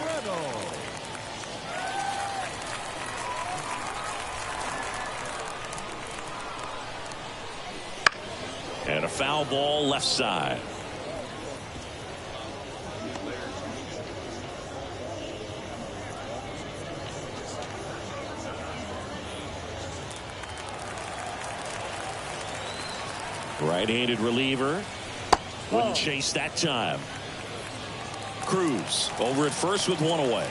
And a foul ball left side. Right-handed reliever. Wouldn't chase that time. Cruz over at first with 1 away.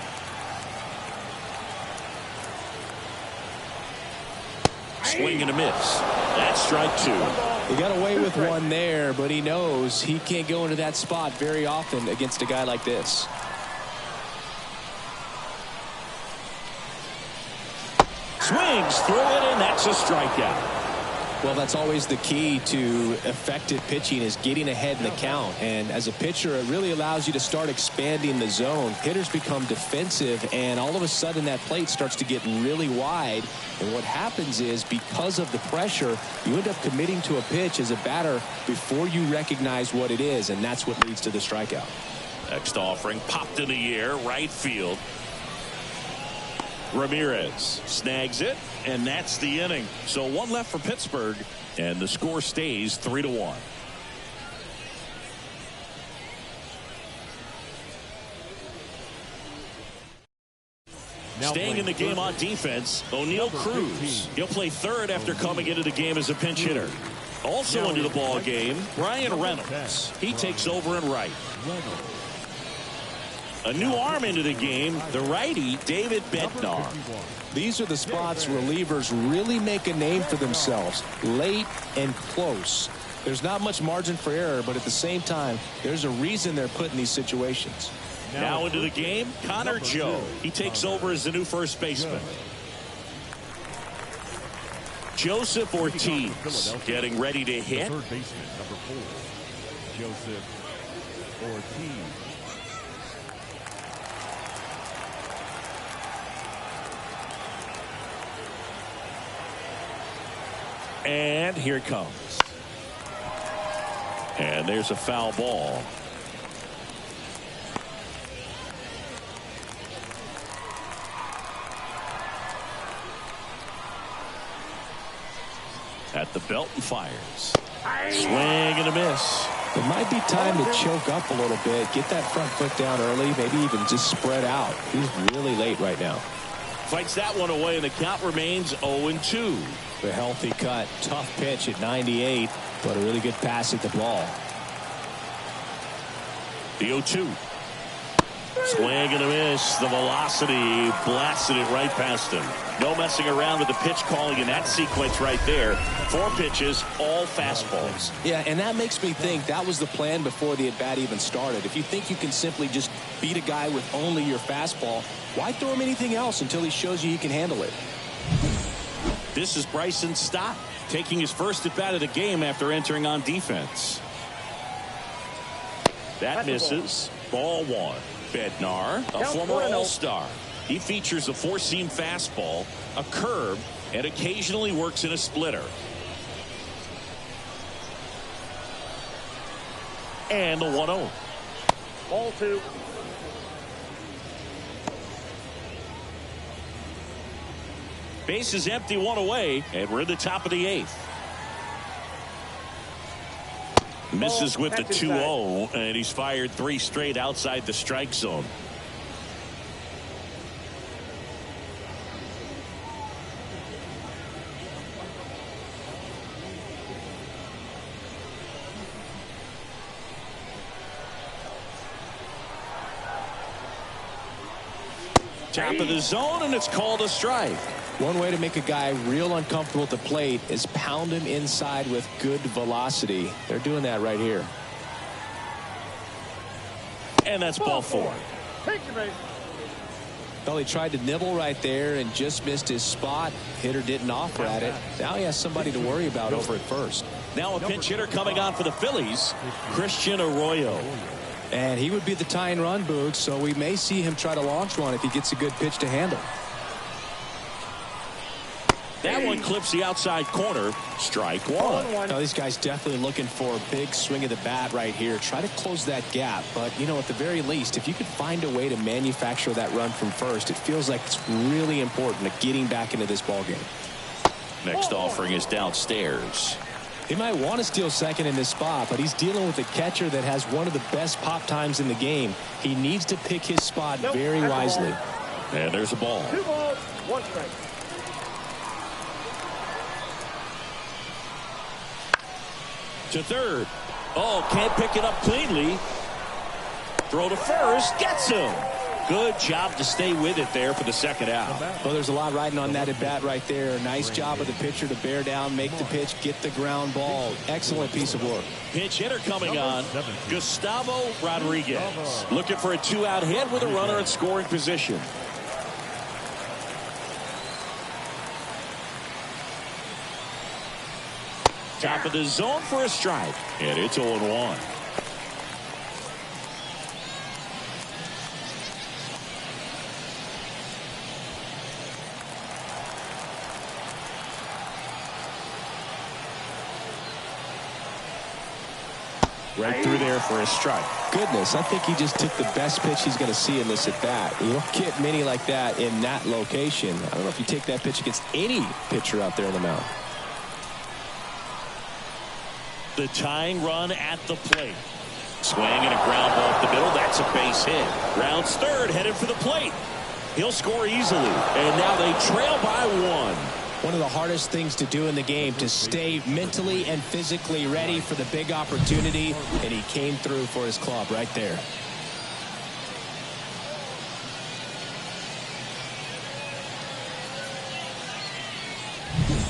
Swing and a miss. That's strike 2. He got away with 1 there, but he knows he can't go into that spot very often against a guy like this. Swings through it, and that's a strikeout. Well, that's always the key to effective pitching, is getting ahead in the count. And as a pitcher, it really allows you to start expanding the zone. Hitters become defensive, and all of a sudden that plate starts to get really wide. And what happens is, because of the pressure, you end up committing to a pitch as a batter before you recognize what it is, and that's what leads to the strikeout. Next offering popped in the air, right field. Ramirez snags it, and that's the inning. So one left for Pittsburgh, and the score stays 3-1. Staying in the game on defense, O'Neal Cruz. He'll play third after coming into the game as a pinch hitter. Also into the ball game, Brian Reynolds. He takes over in right. A new arm into the game, the righty, David Bednar. These are the spots relievers really make a name for themselves, late and close. There's not much margin for error, but at the same time, there's a reason they're put in these situations. Now into the game, Connor Joe. He takes over as the new first baseman. Joseph Ortiz getting ready to hit. Third baseman, number 4, Joseph Ortiz. And here it comes. And there's a foul ball. At the belt and fires. Swing and a miss. It might be time to choke up a little bit, get that front foot down early, maybe even just spread out. He's really late right now. Fights that one away, and the count remains 0-2. A healthy cut, tough pitch at 98, but a really good pass at the ball. The 0-2. Swing and a miss. The velocity blasted it right past him. No messing around with the pitch calling in that sequence right there. 4 pitches, all fastballs. Yeah, and that makes me think that was the plan before the at-bat even started. If you think you can simply just beat a guy with only your fastball, why throw him anything else until he shows you he can handle it? This is Bryson Stott taking his first at-bat of the game after entering on defense. That misses. Ball 1. Bednar, a former All-Star. He features a 4-seam fastball, a curve, and occasionally works in a splitter. And the 1-0. Ball 2. Base is empty, 1 away, and we're in the top of the 8th. Misses with the 2-0, and he's fired 3 straight outside the strike zone. Top of the zone, and it's called a strike. One way to make a guy real uncomfortable at the plate is pound him inside with good velocity. They're doing that right here. And that's ball 4. Take your base. Well, he tried to nibble right there and just missed his spot. Hitter didn't offer at it. Now he has somebody to worry about over at first. Now a pinch hitter coming on for the Phillies, Christian Arroyo. And he would be the tying run, Boog, so we may see him try to launch one if he gets a good pitch to handle. That one clips the outside corner. Strike 1. Now, these guys definitely looking for a big swing of the bat right here. Try to close that gap. But, you know, at the very least, if you could find a way to manufacture that run from first, it feels like it's really important to getting back into this ball game. Next offering is downstairs. He might want to steal second in this spot, but he's dealing with a catcher that has one of the best pop times in the game. He needs to pick his spot very wisely. And there's a ball. 2 balls, 1 strike. To third. Oh, can't pick it up cleanly. Throw to first. Gets him. Good job to stay with it there for the second out. Well, there's a lot riding on that at bat right there. Nice job of the pitcher to bear down, make the pitch, get the ground ball. Excellent piece of work. Pinch hitter coming on, Gustavo Rodriguez. Looking for a 2-out hit with a runner in scoring position. Top of the zone for a strike. And it's 0-1. right through there for a strike. Goodness, I think he just took the best pitch he's going to see in this at bat. You don't get many like that in that location. I don't know if you take that pitch against any pitcher out there on the mound. The tying run at the plate. Swing and a ground ball up the middle. That's a base hit. Rounds third, headed for the plate. He'll score easily. And now they trail by one. One of the hardest things to do in the game, to stay mentally and physically ready for the big opportunity, and he came through for his club right there.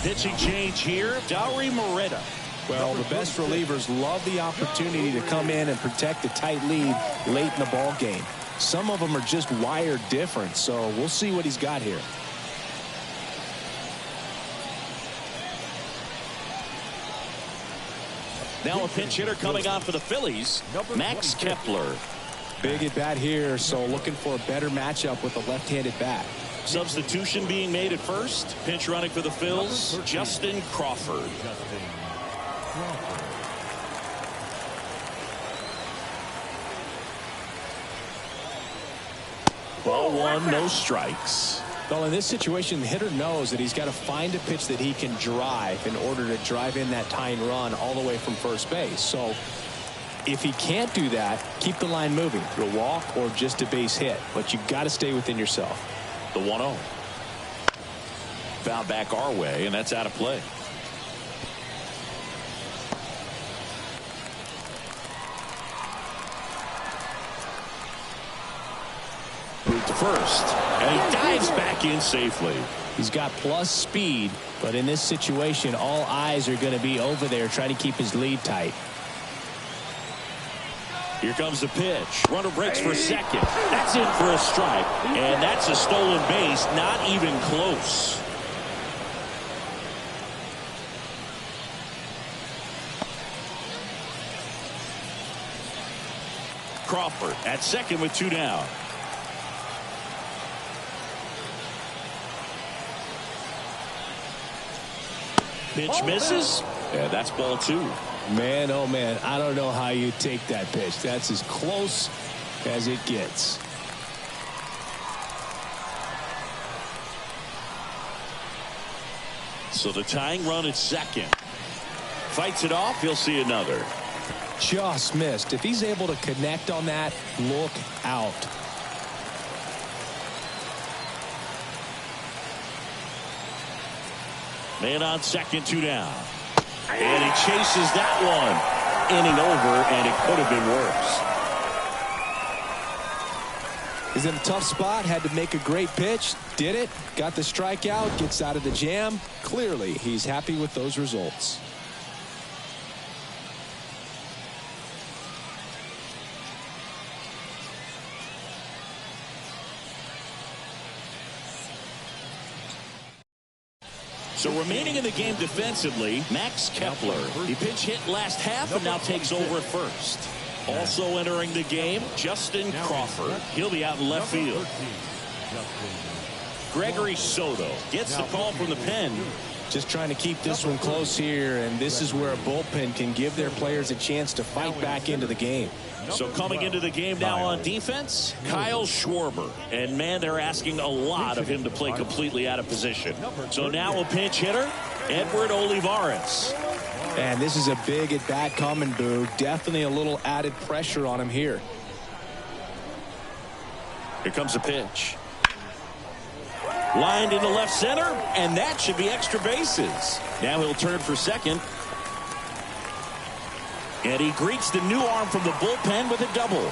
Pitching change here, Dauri Moreta. Well, the best relievers love the opportunity to come in and protect a tight lead late in the ball game. Some of them are just wired different, so we'll see what he's got here. Now a pinch hitter coming on for the Phillies, Max Kepler. Big at bat here, so looking for a better matchup with a left-handed bat. Substitution being made at first. Pinch running for the Phils, Justin Crawford. Ball one, no strikes. Well, in this situation, the hitter knows that he's got to find a pitch that he can drive in order to drive in that tying run all the way from first base. So if he can't do that, keep the line moving through a walk or just a base hit. But you've got to stay within yourself. The 1-0. Foul back our way, and that's out of play. Boot to first, and he dives back in safely. He's got plus speed, but in this situation, all eyes are going to be over there trying to keep his lead tight. Here comes the pitch. Runner breaks for second. That's in for a strike, and that's a stolen base. Not even close. Crawford at second with two down. Pitch misses. Yeah, that's ball two. Man, oh man, I don't know how you take that pitch. That's as close as it gets. So the tying run at second. Fights it off. He'll see another. Just missed. If he's able to connect on that, look out. Man on second, two down. And he chases that one. Inning over, and it could have been worse. He's in a tough spot, had to make a great pitch, did it, got the strikeout, gets out of the jam. Clearly, he's happy with those results. So remaining in the game defensively, Max Kepler. He pinch hit last half and now takes over at first. Also entering the game, Justin Crawford. He'll be out in left field. Gregory Soto gets the call from the pen. Just trying to keep this one close here, and this is where a bullpen can give their players a chance to fight back into the game. So coming into the game now on defense, Kyle Schwarber. And man, they're asking a lot of him to play completely out of position. So now a pinch hitter, Edward Olivares. And this is a big at bat coming, Boo. Definitely a little added pressure on him here. Here comes the pitch. Lined into left center, and that should be extra bases. Now he'll turn for second. And he greets the new arm from the bullpen with a double.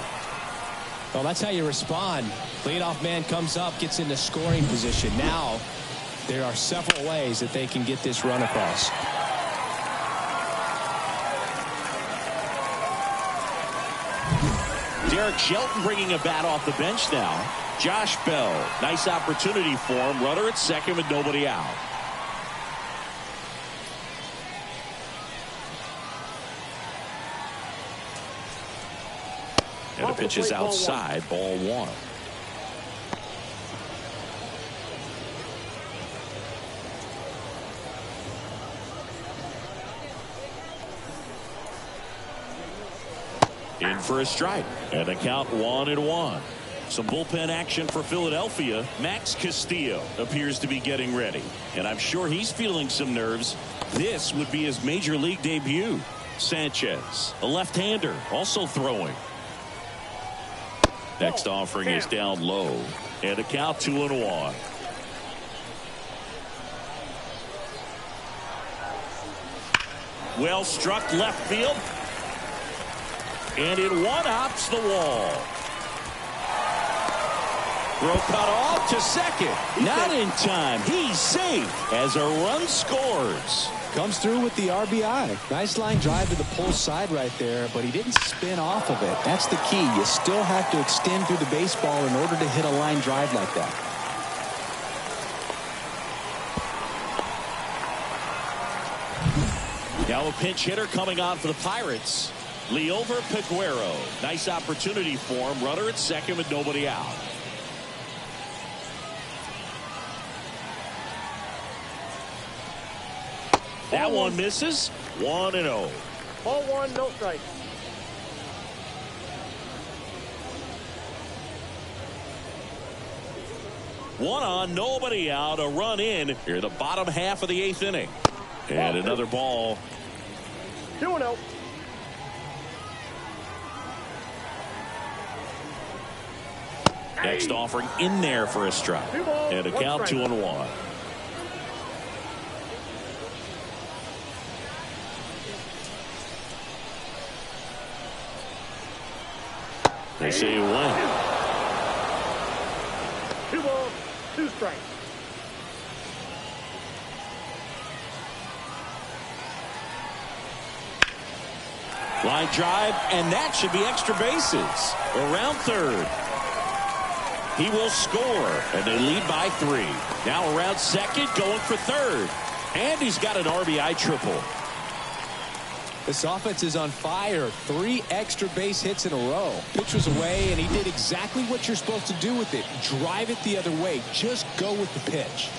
Well, that's how you respond. Leadoff man comes up, gets into scoring position. Now, there are several ways that they can get this run across. Derek Shelton bringing a bat off the bench now. Josh Bell, nice opportunity for him. Runner at second with nobody out. And the pitch is outside, ball one. In for a strike. And the count 1-1. Some bullpen action for Philadelphia. Max Castillo appears to be getting ready. And I'm sure he's feeling some nerves. This would be his major league debut. Sanchez, a left-hander, also throwing. Next offering is down low. And a count 2-1. Well struck left field. And it one-hops the wall. Throw cut off to second. Not in time. He's safe as a run scores. Comes through with the RBI. Nice line drive to the pull side right there, but he didn't spin off of it. That's the key. You still have to extend through the baseball in order to hit a line drive like that. Now a pinch hitter coming on for the Pirates. Liover Peguero. Nice opportunity for him. Runner at second with nobody out. That one misses. 1-0. Ball one, no strike. One on, nobody out. A run in here, the bottom half of the 8th inning. And another ball. 2-0. Next offering in there for a strike. And a count 2-1. They say you win. 2 balls, 2 strikes. Line drive, and that should be extra bases. Around third. He will score, and they lead by 3. Now around second, going for third. And he's got an RBI triple. This offense is on fire. 3 extra base hits in a row. Pitch was away, and he did exactly what you're supposed to do with it. Drive it the other way. Just go with the pitch.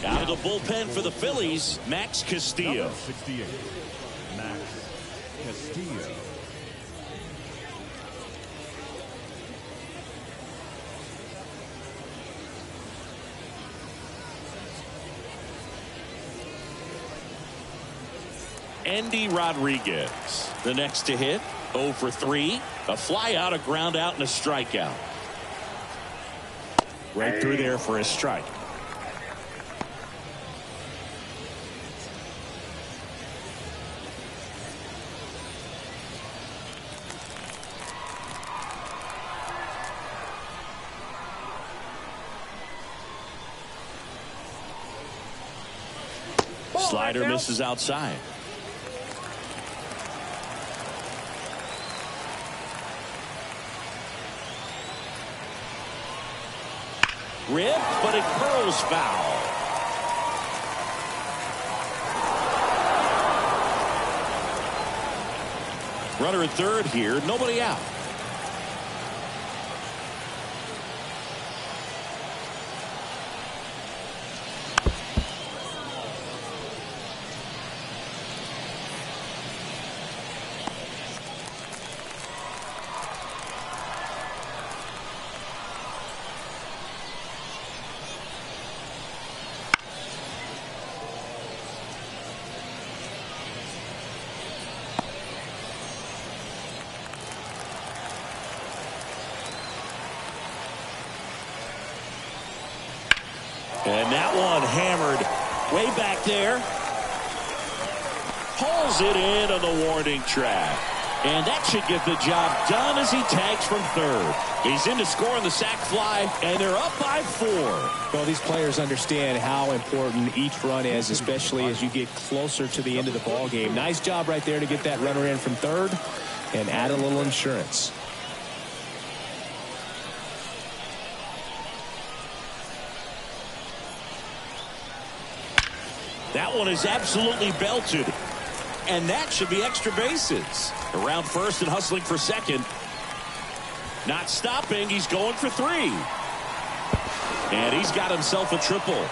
Out of the bullpen for the Phillies, Max Castillo. Number 68, Max Castillo. Andy Rodriguez, the next to hit. 0 for 3. A fly out, a ground out, and a strikeout. Right through there for a strike. Slider misses outside. Rip, but it curls foul. Runner at third here, nobody out. And that one hammered way back there. Pulls it in on the warning track. And that should get the job done as he tags from third. He's in to score on the sac fly, and they're up by 4. Well, these players understand how important each run is, especially as you get closer to the end of the ball game. Nice job right there to get that runner in from third and add a little insurance. That one is absolutely belted. And that should be extra bases. Around first and hustling for second. Not stopping. He's going for 3. And he's got himself a triple.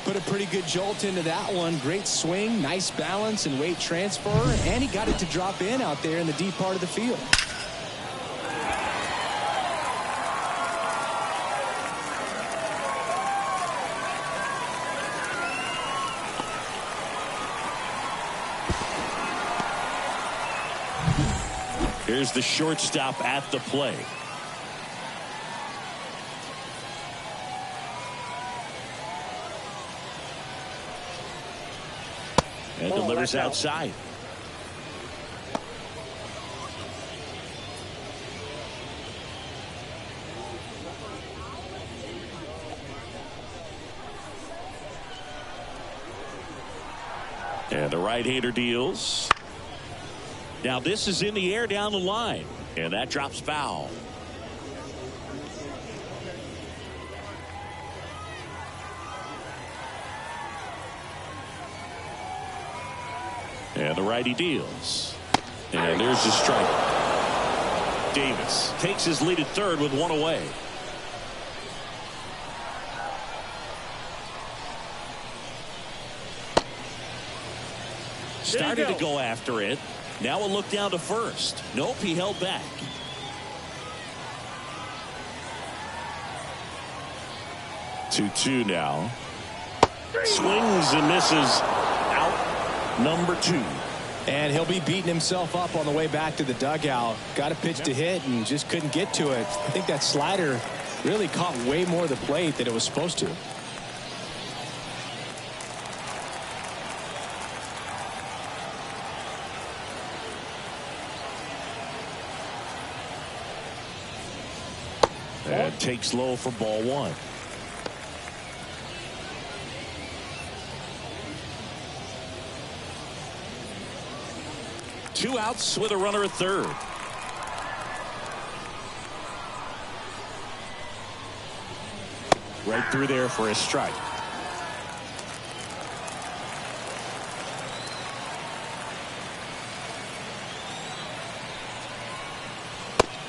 Put a pretty good jolt into that one. Great swing, nice balance and weight transfer, and he got it to drop in out there in the deep part of the field. Here's the shortstop at the plate. And delivers outside. And the right-hander deals. Now this is in the air down the line. And that drops foul. And the righty deals. And there's the strike. Davis takes his lead at third with one away. Started to go after it. Now a look down to first. Nope, he held back. Two now. Swings and misses. Out number 2. And he'll be beating himself up on the way back to the dugout. Got a pitch to hit and just couldn't get to it. I think that slider really caught way more of the plate than it was supposed to. And takes low for ball 1. Two outs with a runner at third. Right through there for a strike.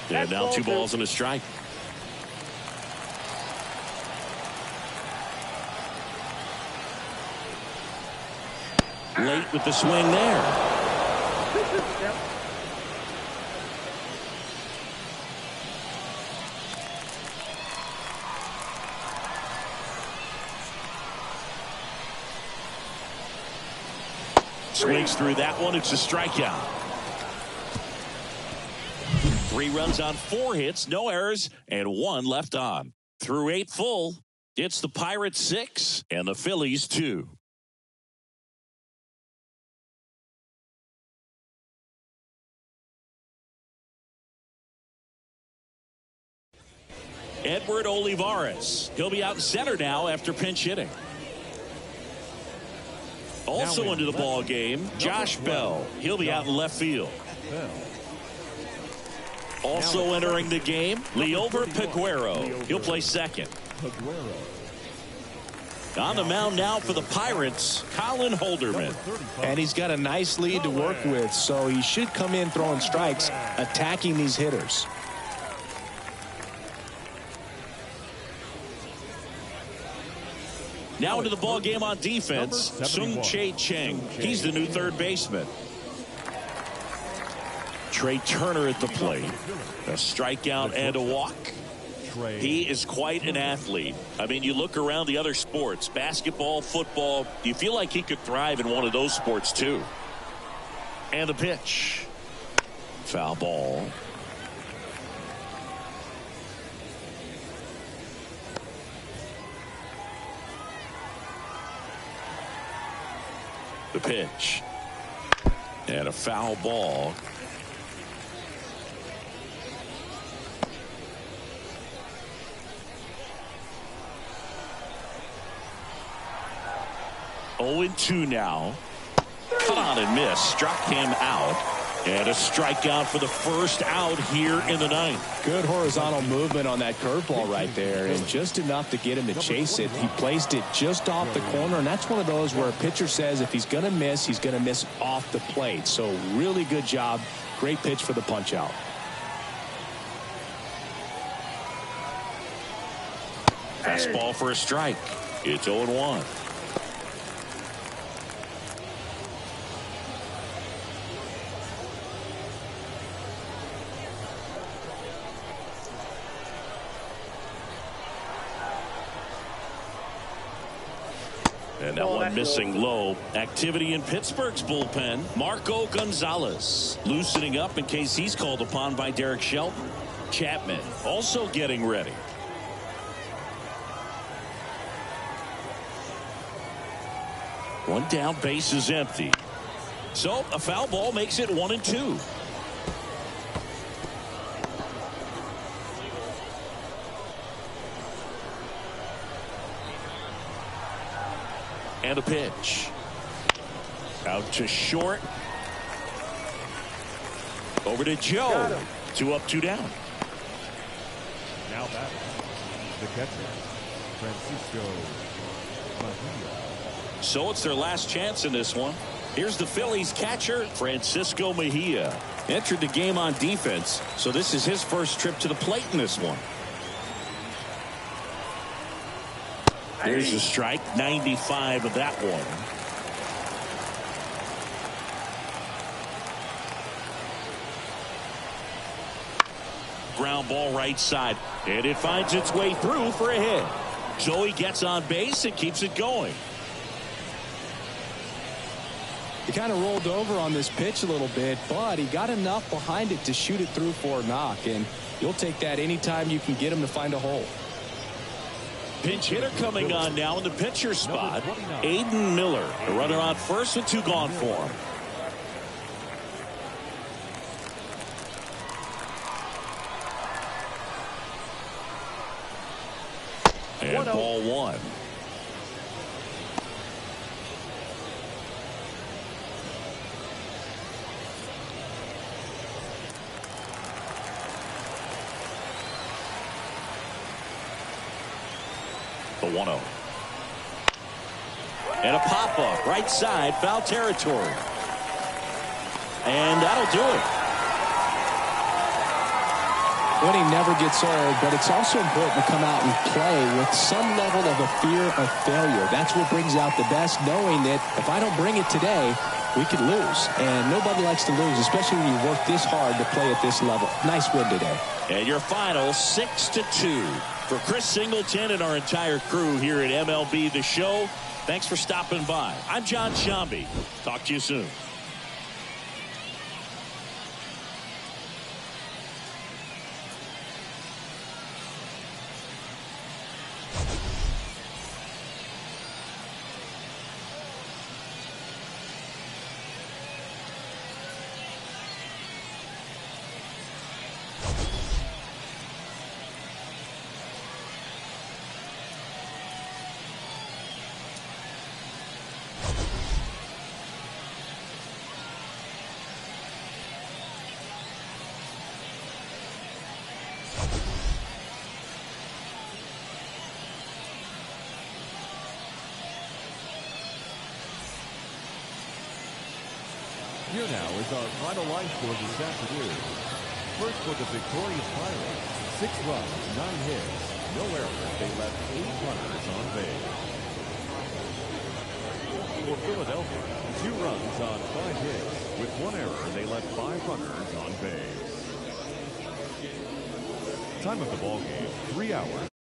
And now 2 balls and a strike. Late with the swing there. Swings through that one. It's a strikeout. 3 runs on 4 hits, no errors, and 1 left on. Through 8 full, it's the Pirates 6 and the Phillies 2. Edward Olivares. He'll be out in center now after pinch hitting. Also into the ball game, Josh Bell. He'll be out in left field. Also entering the game, Liover Peguero. He'll play second. On the mound now for the Pirates, Colin Holderman. And he's got a nice lead to work with, so he should come in throwing strikes, attacking these hitters. Now into the ball game on defense, Sung Chae Cheng. He's the new third baseman. Trey Turner at the plate. A strikeout and a walk. He is quite an athlete. I mean, you look around the other sports, basketball, football, you feel like he could thrive in one of those sports too. And the pitch. Foul ball. The pitch. And a foul ball. Oh, 0-2 now. Cut on and miss. Struck him out. And a strikeout for the first out here in the ninth. Good horizontal movement on that curveball right there, and just enough to get him to chase it. He placed it just off the corner, and that's one of those where a pitcher says if he's going to miss, he's going to miss off the plate. So really good job. Great pitch for the punch out. Fastball for a strike. It's 0-1. And that one missing low. Activity in Pittsburgh's bullpen. Marco Gonzalez loosening up in case he's called upon by Derek Shelton. Chapman also getting ready. One down, base is empty. So a foul ball makes it 1-2. And a pitch. Out to short. Over to Joe. 2 up, 2 down. Now batting, the catcher, Francisco Mejia. So it's their last chance in this one. Here's the Phillies catcher, Francisco Mejia. Entered the game on defense, so this is his first trip to the plate in this one. There's a strike, 95 of that one. Ground ball right side, and it finds its way through for a hit. So he gets on base and keeps it going. He kind of rolled over on this pitch a little bit, but he got enough behind it to shoot it through for a knock, and you'll take that anytime you can get him to find a hole. Pinch hitter coming on now in the pitcher spot. Aiden Miller, the runner on first with 2 gone for him. And ball 1. The 1-0. And a pop-up right side, foul territory. And that'll do it. Winning never gets old, but it's also important to come out and play with some level of a fear of failure. That's what brings out the best, knowing that if I don't bring it today, we could lose. And nobody likes to lose, especially when you work this hard to play at this level. Nice win today. And your final 6-2. For Chris Singleton and our entire crew here at MLB The Show, thanks for stopping by. I'm John Shambi. Talk to you soon. Here now is our final line score this afternoon. First for the victorious Pirates, 6 runs, 9 hits, no errors. They left 8 runners on base. For Philadelphia, 2 runs on 5 hits. With 1 error, they left 5 runners on base. Time of the ball game, 3 hours.